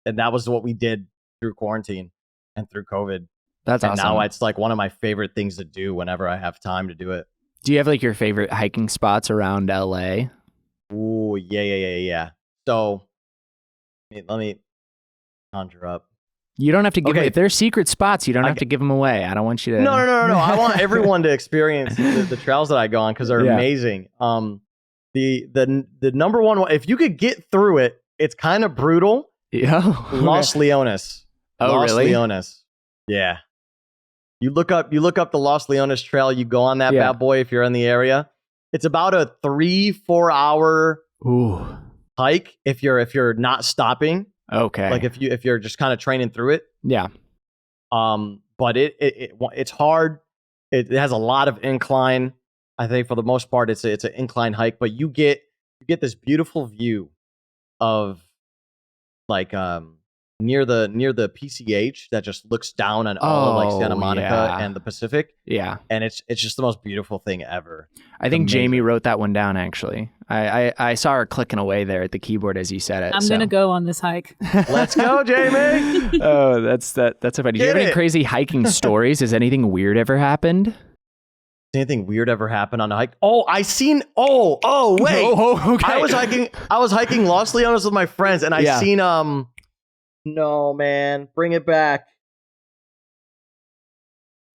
that was what we did through quarantine and through COVID. That's awesome. And now it's like one of my favorite things to do whenever I have time to do it. Do you have like your favorite hiking spots around LA? Ooh, yeah. So let me conjure up. You don't have to give if they're secret spots, you don't have to give them away. I don't want you to. No. I want everyone to experience the trails that I go on because they're amazing. The number one, if you could get through it, it's kind of brutal. Yeah. Los Leones. Oh, Los really? Leones. Yeah. You look up the Los Leones Trail. You go on that bad boy if you're in the area. It's about a 3-4 hour hike if you're not stopping. Okay. Like if you're just kind of training through it. Yeah. But it's hard. It has a lot of incline. I think for the most part it's an incline hike, but you get this beautiful view of like near the PCH that just looks down on all of like Santa Monica and the Pacific. Yeah. And it's just the most beautiful thing ever. I think Jamie wrote that one down actually. I saw her clicking away there at the keyboard as you said it. I'm gonna go on this hike. Let's go, Jamie. Oh, that's so funny. Do you have any crazy hiking stories? Has anything weird ever happened? Has anything weird ever happened on a hike? Oh, wait. Okay. I was hiking Los Leones with my friends and I seen no, man, bring it back.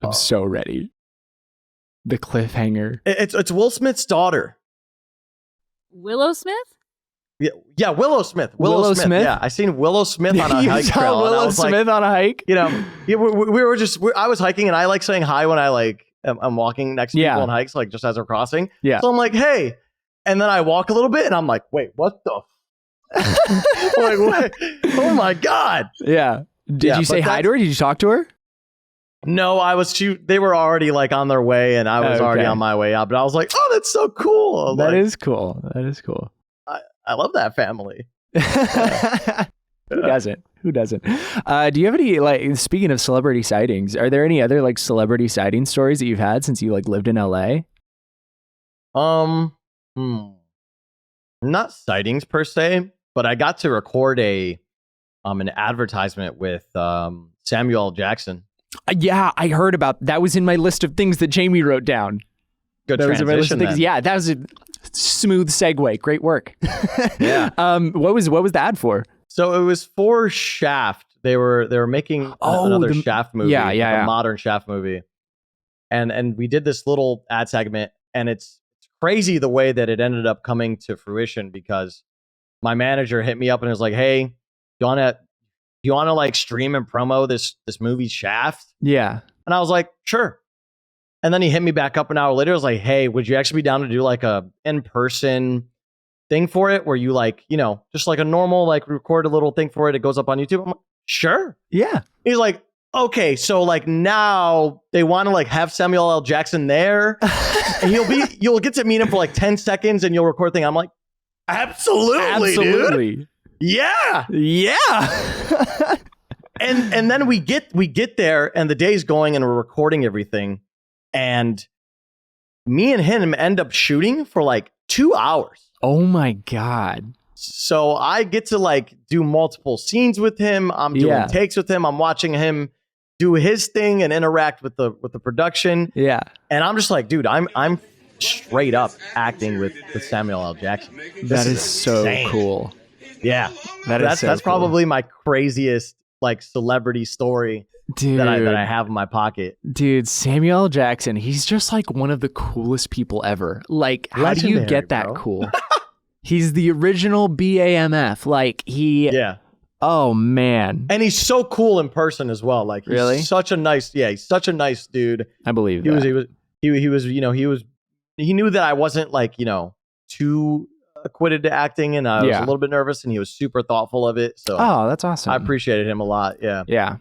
I'm so ready. The cliffhanger. It's Will Smith's daughter. Willow Smith? Yeah, Willow Smith. Willow Smith. Yeah, I seen Willow Smith on a hike trail. Willow Smith on a hike? You know, we were I was hiking and I like saying hi when I'm walking next to people on hikes, like just as we're crossing. Yeah. So I'm like, hey. And then I walk a little bit and I'm like, wait, what the like, what? Oh my God. Yeah. Did you say hi to her? Did you talk to her? No, they were already like on their way and I was already on my way out, but I was like, oh, that's so cool. That is cool. I love that family. Who doesn't? Do you have any, like, speaking of celebrity sightings, are there any other like celebrity sighting stories that you've had since you like lived in LA? Not sightings per se, but I got to record an advertisement with Samuel L. Jackson. Yeah, I heard about that. Was in my list of things that Jamie wrote down. Good transition. Yeah, that was a smooth segue. Great work. Yeah. What was the ad for? So it was for Shaft. They were making another Shaft movie. Yeah. A modern Shaft movie. And we did this little ad segment, and it's crazy the way that it ended up coming to fruition because my manager hit me up and was like, hey, you wanna like stream and promo this movie Shaft? Yeah. And I was like, sure. And then he hit me back up an hour later. I was like, hey, would you actually be down to do like a in-person thing for it where you like, you know, just like a normal, like record a little thing for it. It goes up on YouTube. I'm like, sure. Yeah. He's like, okay, so like now they want to like have Samuel L. Jackson there and you'll get to meet him for like 10 seconds and you'll record thing. I'm like, absolutely. Dude. Yeah. and then we get there and the day's going and we're recording everything and me and him end up shooting for like 2 hours. Oh my God. So I get to like do multiple scenes with him. I'm doing takes with him. I'm watching him do his thing and interact with the production. Yeah. And I'm just like, dude, I'm straight up acting with Samuel L. Jackson. That is so cool. Yeah. That's probably my craziest like celebrity story. Dude, that I have in my pocket. Dude, Samuel L. Jackson, he's just like one of the coolest people ever. Like, how do you get that cool? He's the original BAMF. Like, oh man. And he's so cool in person as well. Like, he's such a nice dude. I believe that. He knew that I wasn't like, you know, too acquitted to acting and I was a little bit nervous and he was super thoughtful of it. So oh, that's awesome. I appreciated him a lot. Yeah. Yeah.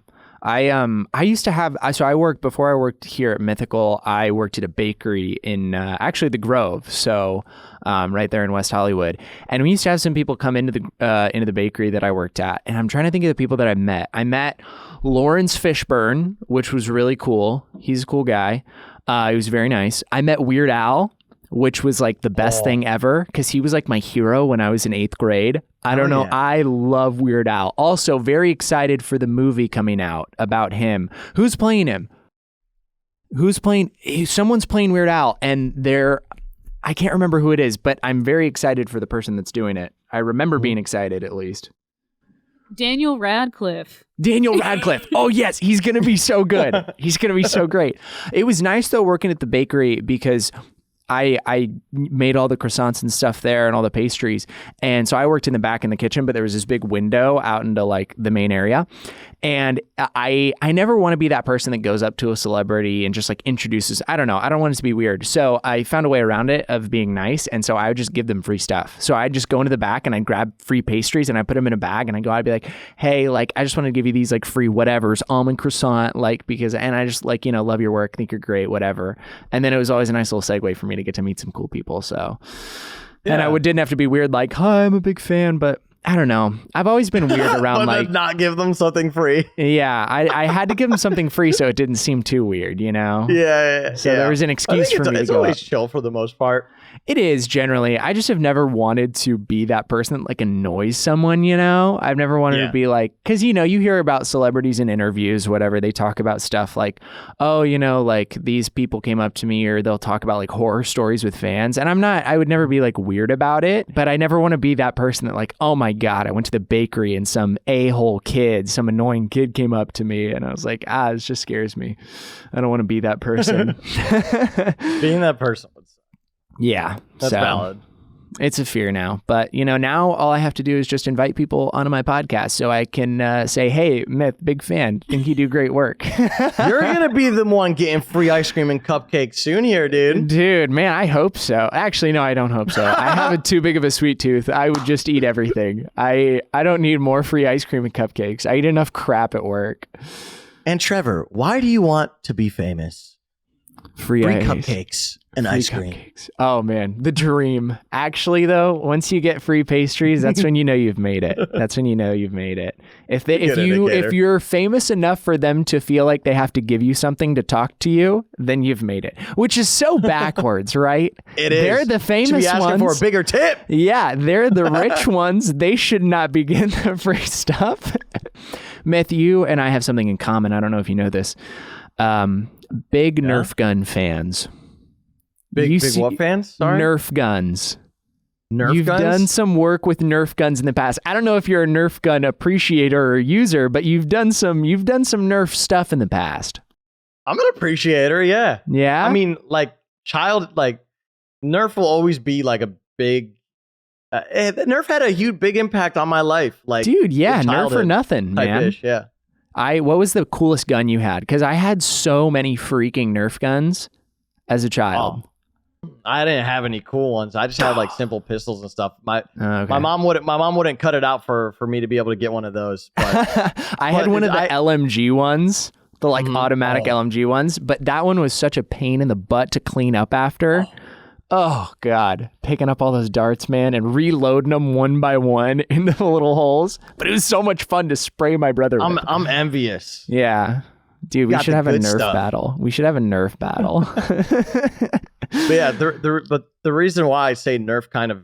I used to have, so I worked, before I worked here at Mythical, I worked at a bakery in actually the Grove. So right there in West Hollywood. And we used to have some people come into the bakery that I worked at. And I'm trying to think of the people that I met. I met Lawrence Fishburne, which was really cool. He's a cool guy. He was very nice. I met Weird Al, which was like the best thing ever because he was like my hero when I was in 8th grade. I don't know. Yeah. I love Weird Al. Also very excited for the movie coming out about him. Who's playing him? Someone's playing Weird Al, and I can't remember who it is, but I'm very excited for the person that's doing it. I remember being excited at least. Daniel Radcliffe. Oh, yes. He's going to be so good. He's going to be so great. It was nice, though, working at the bakery because I made all the croissants and stuff there and all the pastries. And so I worked in the back in the kitchen, but there was this big window out into like the main area. And I never want to be that person that goes up to a celebrity and just like introduces, I don't know. I don't want it to be weird. So I found a way around it of being nice. And so I would just give them free stuff. So I'd just go into the back and I'd grab free pastries and I put them in a bag and I'd be like, hey, like, I just want to give you these like free whatevers, almond croissant, like, and I just like, love your work, think you're great, whatever. And then it was always a nice little segue for me to get to meet some cool people. So, yeah. And I didn't have to be weird, like, hi, I'm a big fan, but I don't know. I've always been weird around like not give them something free. Yeah, I had to give them something free so it didn't seem too weird, Yeah. So there was an excuse for me to go. It's always chill for the most part. It is generally. I just have never wanted to be that person that like annoys someone, I've never wanted to be like, because you hear about celebrities in interviews, whatever, they talk about stuff like, oh, like these people came up to me, or they'll talk about like horror stories with fans. And I would never be like weird about it, but I never want to be that person that like, oh my God, I went to the bakery and some a-hole kid, some annoying kid came up to me and I was like, it just scares me. I don't want to be that person. Being that person. Yeah. That's valid. It's a fear now. But, now all I have to do is just invite people onto my podcast so I can say, hey, Myth, big fan. Think you do great work. You're going to be the one getting free ice cream and cupcakes soon here, dude. Dude, man, I hope so. Actually, no, I don't hope so. I have too big of a sweet tooth. I would just eat everything. I don't need more free ice cream and cupcakes. I eat enough crap at work. And Trevor, why do you want to be famous? Free cupcakes and ice cream. Cupcakes. Oh man, the dream. Actually, though, once you get free pastries, that's when you've made it. That's when you've made it. If you're famous enough for them to feel like they have to give you something to talk to you, then you've made it. Which is so backwards, right? It is. They're the famous ones. Should be asking for a bigger tip. Yeah, they're the rich ones. They should not be getting the free stuff. Myth, you and I have something in common. I don't know if you know this. Big Nerf gun fans. Big what fans? Sorry? Nerf guns. You've done some work with Nerf guns in the past. I don't know if you're a Nerf gun appreciator or user, but you've done some Nerf stuff in the past. I'm an appreciator, yeah. Yeah. I mean, Nerf will always be like a big. Nerf had a big impact on my life. Like, dude, yeah, Nerf or nothing, man. Yeah. What was the coolest gun you had? Because I had so many freaking Nerf guns as a child. I didn't have any cool ones. I just had like simple pistols and stuff. My mom wouldn't cut it out for me to be able to get one of those. But I had one of the LMG ones, the like automatic LMG ones, but that one was such a pain in the butt to clean up after. Oh God, picking up all those darts, man, and reloading them one by one into the little holes. But it was so much fun to spray my brother with. I'm envious. Yeah. Dude, we should have a Nerf battle. We should have a Nerf battle. But yeah, the reason why I say Nerf kind of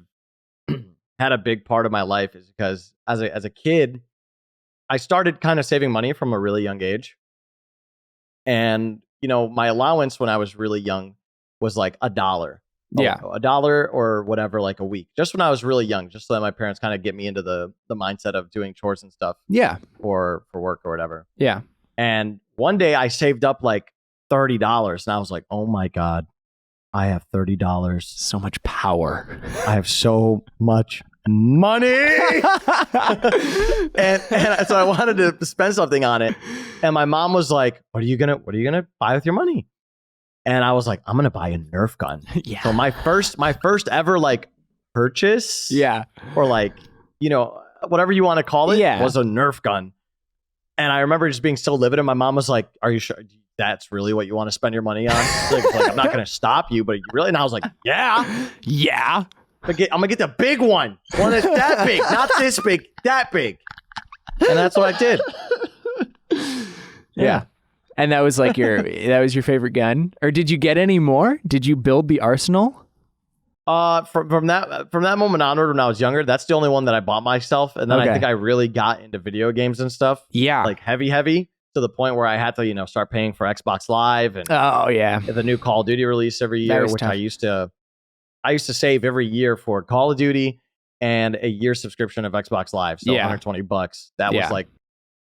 had a big part of my life is because as a kid, I started kind of saving money from a really young age. And, my allowance when I was really young was like $1. Yeah. $1 or whatever, like a week. Just when I was really young, just so that my parents kind of get me into the mindset of doing chores and stuff. Yeah. For work or whatever. Yeah. And one day I saved up like $30 and I was like, oh my God, I have $30. So much power. I have so much money. and so I wanted to spend something on it. And my mom was like, what are you gonna buy with your money? And I was like, I'm gonna buy a Nerf gun. Yeah. So my first ever like purchase, yeah, or like whatever you want to call it, was a Nerf gun. And I remember just being so livid, and my mom was like, "Are you sure that's really what you want to spend your money on?" Like, I'm not going to stop you, but really? And I was like, "Yeah, yeah. I'm gonna get the big one that's that big, not this big, that big." And that's what I did. Yeah. And that was like your favorite gun, or did you get any more? Did you build the arsenal? From that moment onward, when I was younger, that's the only one that I bought myself. And then I think I really got into video games and stuff. Yeah. Like heavy to the point where I had to, start paying for Xbox Live and the new Call of Duty release every year, which tough. I used to save every year for Call of Duty and a year subscription of Xbox Live. So $120. That was like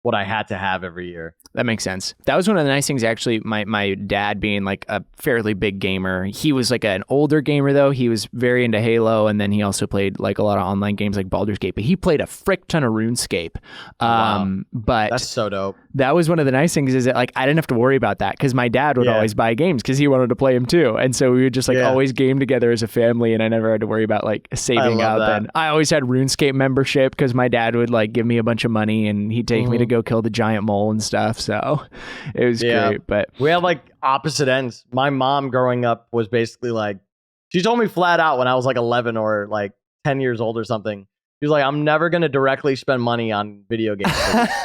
what I had to have every year. That makes sense. That was one of the nice things, actually. My dad being like a fairly big gamer, he was like an older gamer though. He was very into Halo, and then he also played like a lot of online games like Baldur's Gate. But he played a frick ton of RuneScape. Wow. But that's so dope. That was one of the nice things, is that like I didn't have to worry about that, because my dad would always buy games because he wanted to play them too, and so we would just like always game together as a family, and I never had to worry about like saving up. And I always had RuneScape membership because my dad would like give me a bunch of money, and he'd take me to go kill the giant mole and stuff. So it was great. But we have like opposite ends. My mom growing up was basically like, she told me flat out when I was like 11 or like 10 years old or something. She was like, "I'm never going to directly spend money on video games."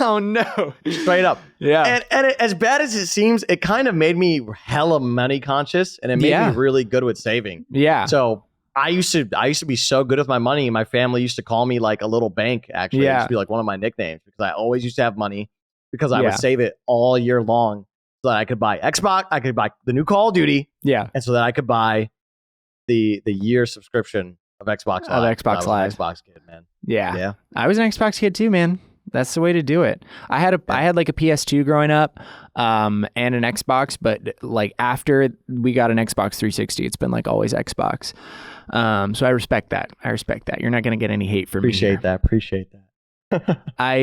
Oh no. Straight up. Yeah. And as bad as it seems, it kind of made me hella money conscious, and it made me really good with saving. Yeah. So I used to be so good with my money. My family used to call me like a little bank, actually. It used to be like one of my nicknames, because I always used to have money, because I would save it all year long so that I could buy Xbox, I could buy the new Call of Duty. Yeah. And so that I could buy the year subscription of Xbox Live. Of Xbox Live. Xbox kid, man. Yeah. Yeah. I was an Xbox kid too, man. That's the way to do it. I had like a PS2 growing up, and an Xbox, but like after we got an Xbox 360, it's been like always Xbox. So I respect that. You're not going to get any hate from me. Appreciate that. All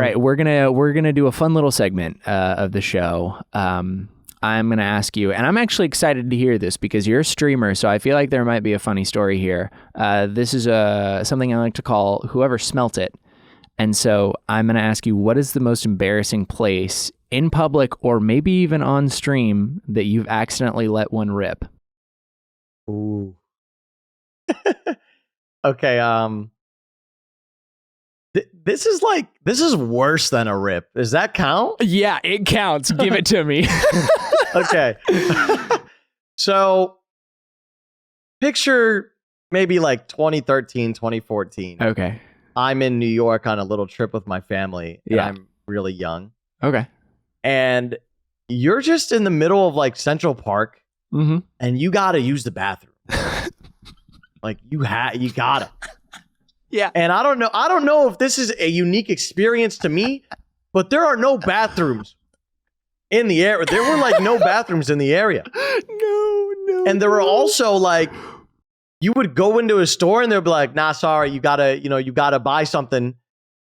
right, we're gonna do a fun little segment of the show. I'm gonna ask you, and I'm actually excited to hear this because you're a streamer, so I feel like there might be a funny story here. This is something I like to call whoever smelt it. And so I'm gonna ask you, what is the most embarrassing place in public or maybe even on stream that you've accidentally let one rip? Ooh. Okay. This is worse than a rip. Does that count? Yeah, it counts. Give it to me. Okay. So picture maybe like 2013, 2014. Okay. I'm in New York on a little trip with my family, and I'm really young. Okay. And you're just in the middle of like Central Park, and you got to use the bathroom. Like you gotta. Yeah. And I don't know if this is a unique experience to me, but there are no bathrooms in the area. There were like no bathrooms in the area. No. And there were also like, you would go into a store and they'd be like, "Nah, sorry, you gotta buy something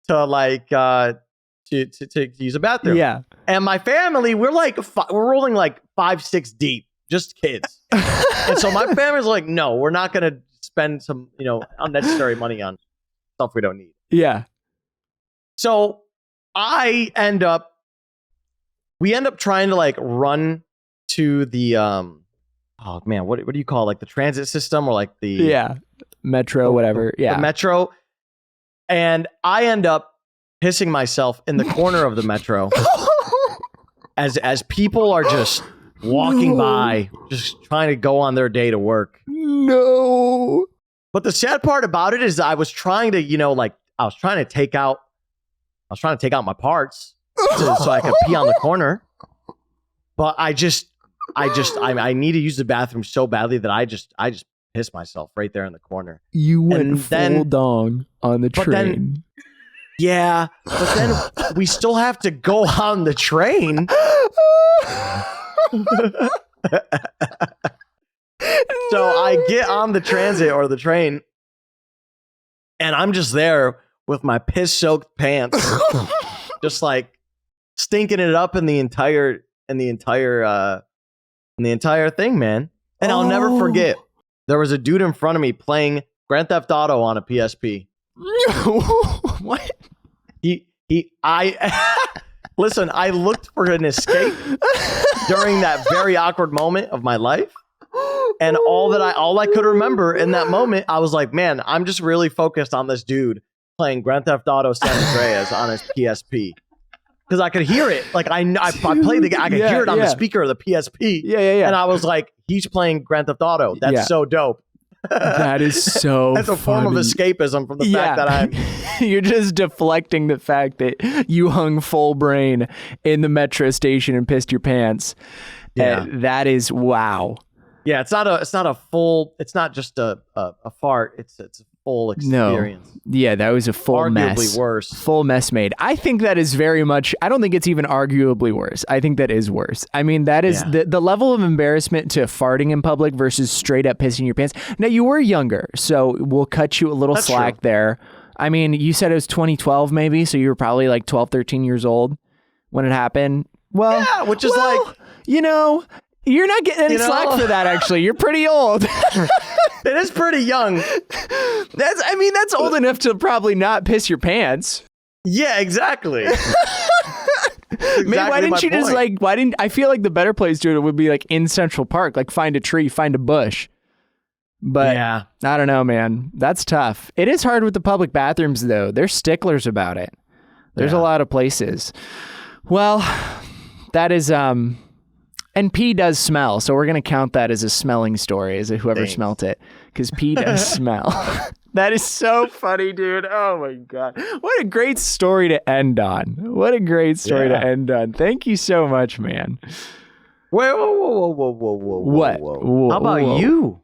to like to use a bathroom." Yeah. And my family, we're rolling like 5-6 deep, just kids. And so my family's like, "No, we're not gonna spend some unnecessary money on stuff we don't need." Yeah. So we end up trying to like run to the oh man, what do you call it? Like the transit system, or like the metro, whatever. Yeah. The metro. And I end up pissing myself in the corner of the metro as people are just walking by, just trying to go on their day to work. No. But the sad part about it is I was trying to, I was trying to take out my parts so I could pee on the corner. But I need to use the bathroom so badly that I just pissed myself right there in the corner. You went full dong on the train. But then we still have to go on the train. So I get on the transit or the train, and I'm just there with my piss-soaked pants, just like stinking it up in the entire thing, man. And I'll never forget, there was a dude in front of me playing Grand Theft Auto on a PSP. What? Listen, I looked for an escape during that very awkward moment of my life. And all I could remember in that moment, I was like, man, I'm just really focused on this dude playing Grand Theft Auto San Andreas on his PSP. Because I could hear it. Like I played the game. I could hear it on the speaker of the PSP. Yeah. And I was like, he's playing Grand Theft Auto. That's so dope. That is so That's a form of escapism from the fact that you're just deflecting the fact that you hung full brain in the metro station and pissed your pants. Yeah. That is wow. Yeah, it's not just a fart. It's a full experience. No. Yeah, that was a full mess. Arguably worse. Full mess made. I think that is very much, I don't think it's even arguably worse. I think that is worse. I mean, that is the level of embarrassment to farting in public versus straight up pissing your pants. Now, you were younger, so we'll cut you a little slack there. I mean, you said it was 2012 maybe, so you were probably like 12, 13 years old when it happened. Well, yeah, which is like, you know, you're not getting any slack for that, actually. You're pretty old. It is pretty young. That's old enough to probably not piss your pants. Yeah, exactly. Maybe why didn't you just I feel like the better place to do it would be like in Central Park, like find a tree, find a bush. But yeah. I don't know, man. That's tough. It is hard with the public bathrooms, though. They're sticklers about it. There's a lot of places. Well, that is... And pee does smell, so we're going to count that as a smelling story, as whoever smelt it, because pee does smell. That is so funny, dude. Oh, my God. What a great story to end on. What a great story to end on. Thank you so much, man. Whoa. What? How about you?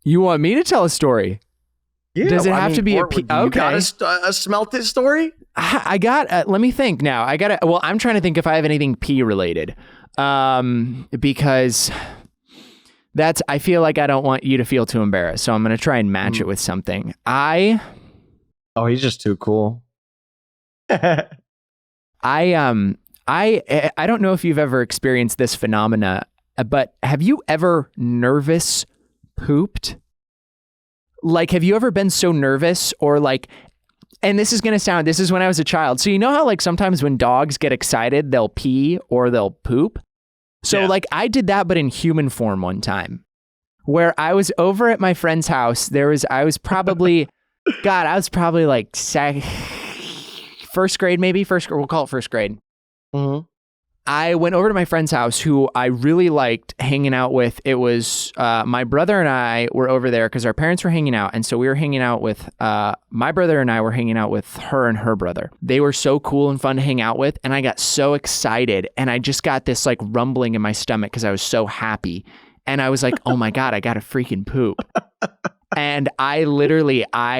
You want me to tell a story? Yeah, does it have to be a pee? Okay. You got a smelt it story? I got, let me think now. I'm trying to think if I have anything pee related. Because I feel like I don't want you to feel too embarrassed. So I'm going to try and match it with something. Oh, he's just too cool. I don't know if you've ever experienced this phenomena, but have you ever nervous pooped? Like, have you ever been so nervous or like, and this is when I was a child. So you know how like sometimes when dogs get excited, they'll pee or they'll poop. So like I did that, but in human form one time where I was over at my friend's house. I was probably like first grade, maybe we'll call it first grade. Mm-hmm. I went over to my friend's house who I really liked hanging out with. It was my brother and I were over there because our parents were hanging out. And so we were hanging out with my brother and I were hanging out with her and her brother. They were so cool and fun to hang out with. And I got so excited and I just got this like rumbling in my stomach because I was so happy. And I was like, oh my God, I got to freaking poop. And I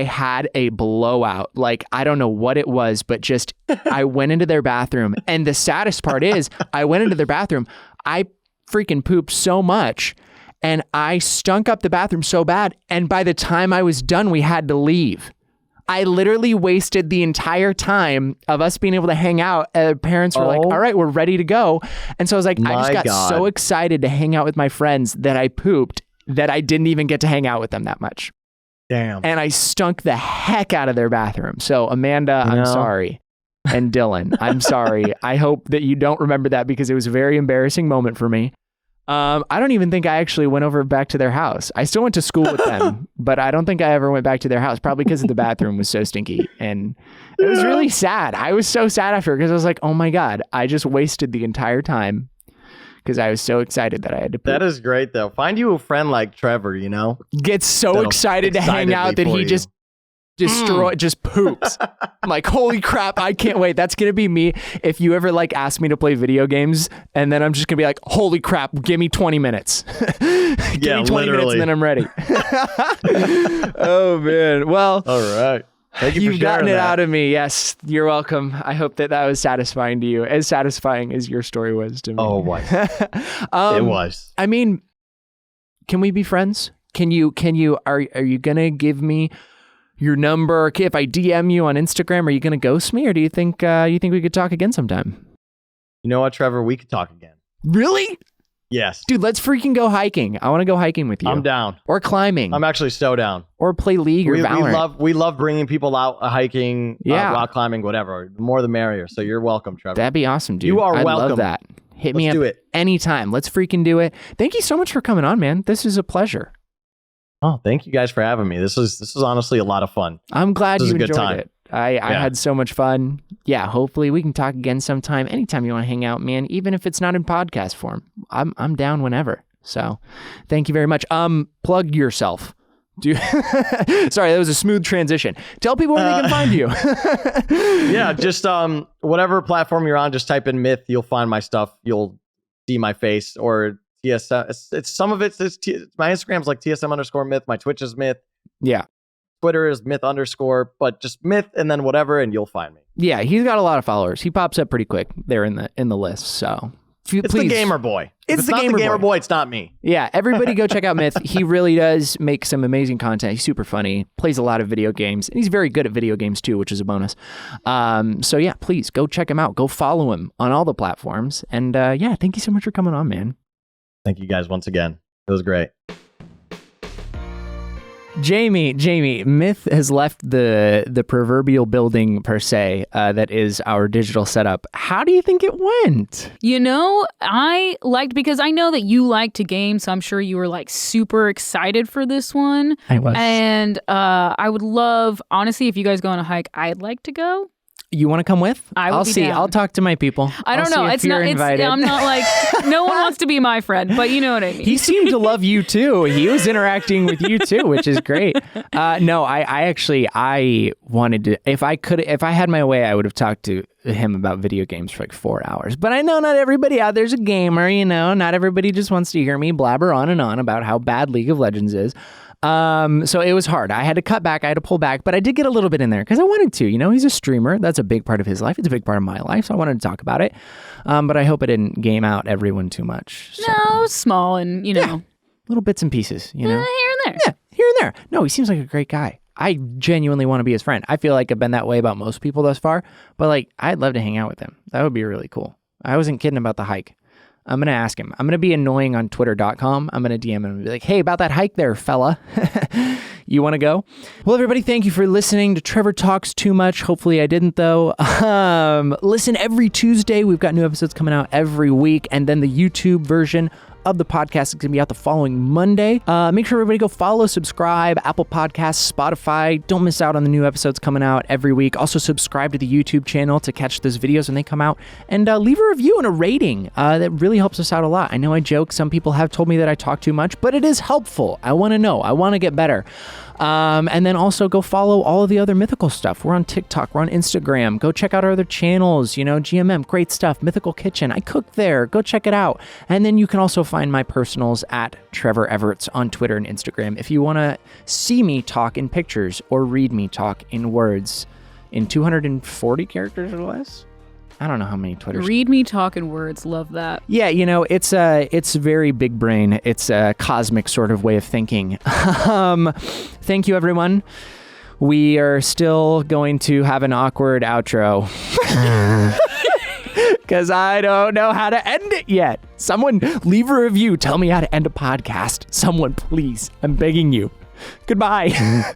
had a blowout. Like, I don't know what it was, but just, I went into their bathroom. And the saddest part is, I went into their bathroom. I freaking pooped so much. And I stunk up the bathroom so bad. And by the time I was done, we had to leave. I literally wasted the entire time of us being able to hang out. Parents were like, all right, we're ready to go. And so I was like, I just got so excited to hang out with my friends that I pooped that I didn't even get to hang out with them that much. Damn. And I stunk the heck out of their bathroom. So Amanda, I'm sorry. And Dylan, I'm sorry. I hope that you don't remember that because it was a very embarrassing moment for me. I don't even think I actually went over back to their house. I still went to school with them, but I don't think I ever went back to their house, probably because the bathroom was so stinky. And it was really sad. I was so sad after because I was like, oh my God, I just wasted the entire time because I was so excited that I had to poop. That is great, though. Find you a friend like Trevor, you know? Gets so excited to hang out that he just poops. I'm like, holy crap, I can't wait. That's going to be me if you ever like ask me to play video games and then I'm just going to be like, holy crap, give me 20 minutes. Give me 20 minutes and then I'm ready. Oh, man. Well, all right. Thank you for you've gotten it out of me. Yes, you're welcome. I hope that was satisfying to you, as satisfying as your story was to me. Oh, it was. It was. I mean, can we be friends? Are you going to give me your number? Okay, if I DM you on Instagram, are you going to ghost me, or do you think we could talk again sometime? You know what, Trevor? We could talk again. Really? Yes. Dude, let's freaking go hiking. I want to go hiking with you. I'm down. Or climbing. I'm actually so down. Or play League or Valorant. We love bringing people out hiking, rock climbing, whatever. The more the merrier. So you're welcome, Trevor. That'd be awesome, dude. You are welcome. I love that. Hit me up anytime. Let's freaking do it. Thank you so much for coming on, man. This is a pleasure. Oh, thank you guys for having me. This is honestly a lot of fun. I'm glad you enjoyed it. I had so much fun. Yeah, hopefully we can talk again sometime. Anytime you want to hang out, man, even if it's not in podcast form. I'm down whenever. So thank you very much. Plug yourself. Sorry, that was a smooth transition. Tell people where they can find you. Yeah, just whatever platform you're on, just type in Myth. You'll find my stuff. You'll see my face or TSM. It's some of it's my Instagram's like TSM_Myth. My Twitch is Myth. Yeah. Twitter is Myth_, but just Myth and then whatever, and you'll find me. Yeah, he's got a lot of followers. He pops up pretty quick there in the list. So it's the gamer boy. It's the gamer boy. It's not me. Yeah, everybody go check out Myth. He really does make some amazing content. He's super funny, plays a lot of video games, and he's very good at video games too, which is a bonus. So yeah, please go check him out. Go follow him on all the platforms. And yeah, thank you so much for coming on, man. Thank you guys once again. It was great. Jamie, Myth has left the proverbial building per se that is our digital setup. How do you think it went? I liked, because I know that you like to game, so I'm sure you were like super excited for this one. I was. And I would love, honestly, if you guys go on a hike, I'd like to go. You want to come with? I'll see. Down. I'll talk to my people. I don't know. It's not invited. I'm not like, no one wants to be my friend, but you know what I mean. He seemed to love you too. He was interacting with you too, which is great. No, I wanted to, if I had my way, I would have talked to him about video games for like 4 hours. But I know not everybody out there's a gamer, not everybody just wants to hear me blabber on and on about how bad League of Legends is. So it was hard. I had to cut back. I had to pull back, but I did get a little bit in there because I wanted to. He's a streamer. That's a big part of his life. It's a big part of my life, so I wanted to talk about it. But I hope I didn't game out everyone too much. So. No, it was small and, little bits and pieces, here and there. Yeah, here and there. No, he seems like a great guy. I genuinely want to be his friend. I feel like I've been that way about most people thus far, but I'd love to hang out with him. That would be really cool. I wasn't kidding about the hike. I'm going to ask him. I'm going to be annoying on twitter.com. I'm going to DM him and be like, hey, about that hike there, fella. You want to go? Well, everybody, thank you for listening to Trevor Talks Too Much. Hopefully I didn't, though. Listen every Tuesday. We've got new episodes coming out every week. And then the YouTube version of the podcast is going to be out the following Monday. Make sure everybody go follow, subscribe, Apple Podcasts, Spotify. Don't miss out on the new episodes coming out every week. Also subscribe to the YouTube channel to catch those videos when they come out, and leave a review and a rating. That really helps us out a lot. I know I joke. Some people have told me that I talk too much, but it is helpful. I want to know. I want to get better. And then also go follow all of the other Mythical stuff. We're on TikTok. We're on Instagram. Go check out our other channels. GMM, great stuff. Mythical Kitchen. I cook there. Go check it out. And then you can also find my personals at Trevor Everts on Twitter and Instagram if you want to see me talk in pictures or read me talk in words in 240 characters or less. I don't know how many Twitters. Read me talk in words. Love that. Yeah, it's very big brain. It's a cosmic sort of way of thinking. Thank you, everyone. We are still going to have an awkward outro. Because I don't know how to end it yet. Someone leave a review. Tell me how to end a podcast. Someone, please. I'm begging you. Goodbye.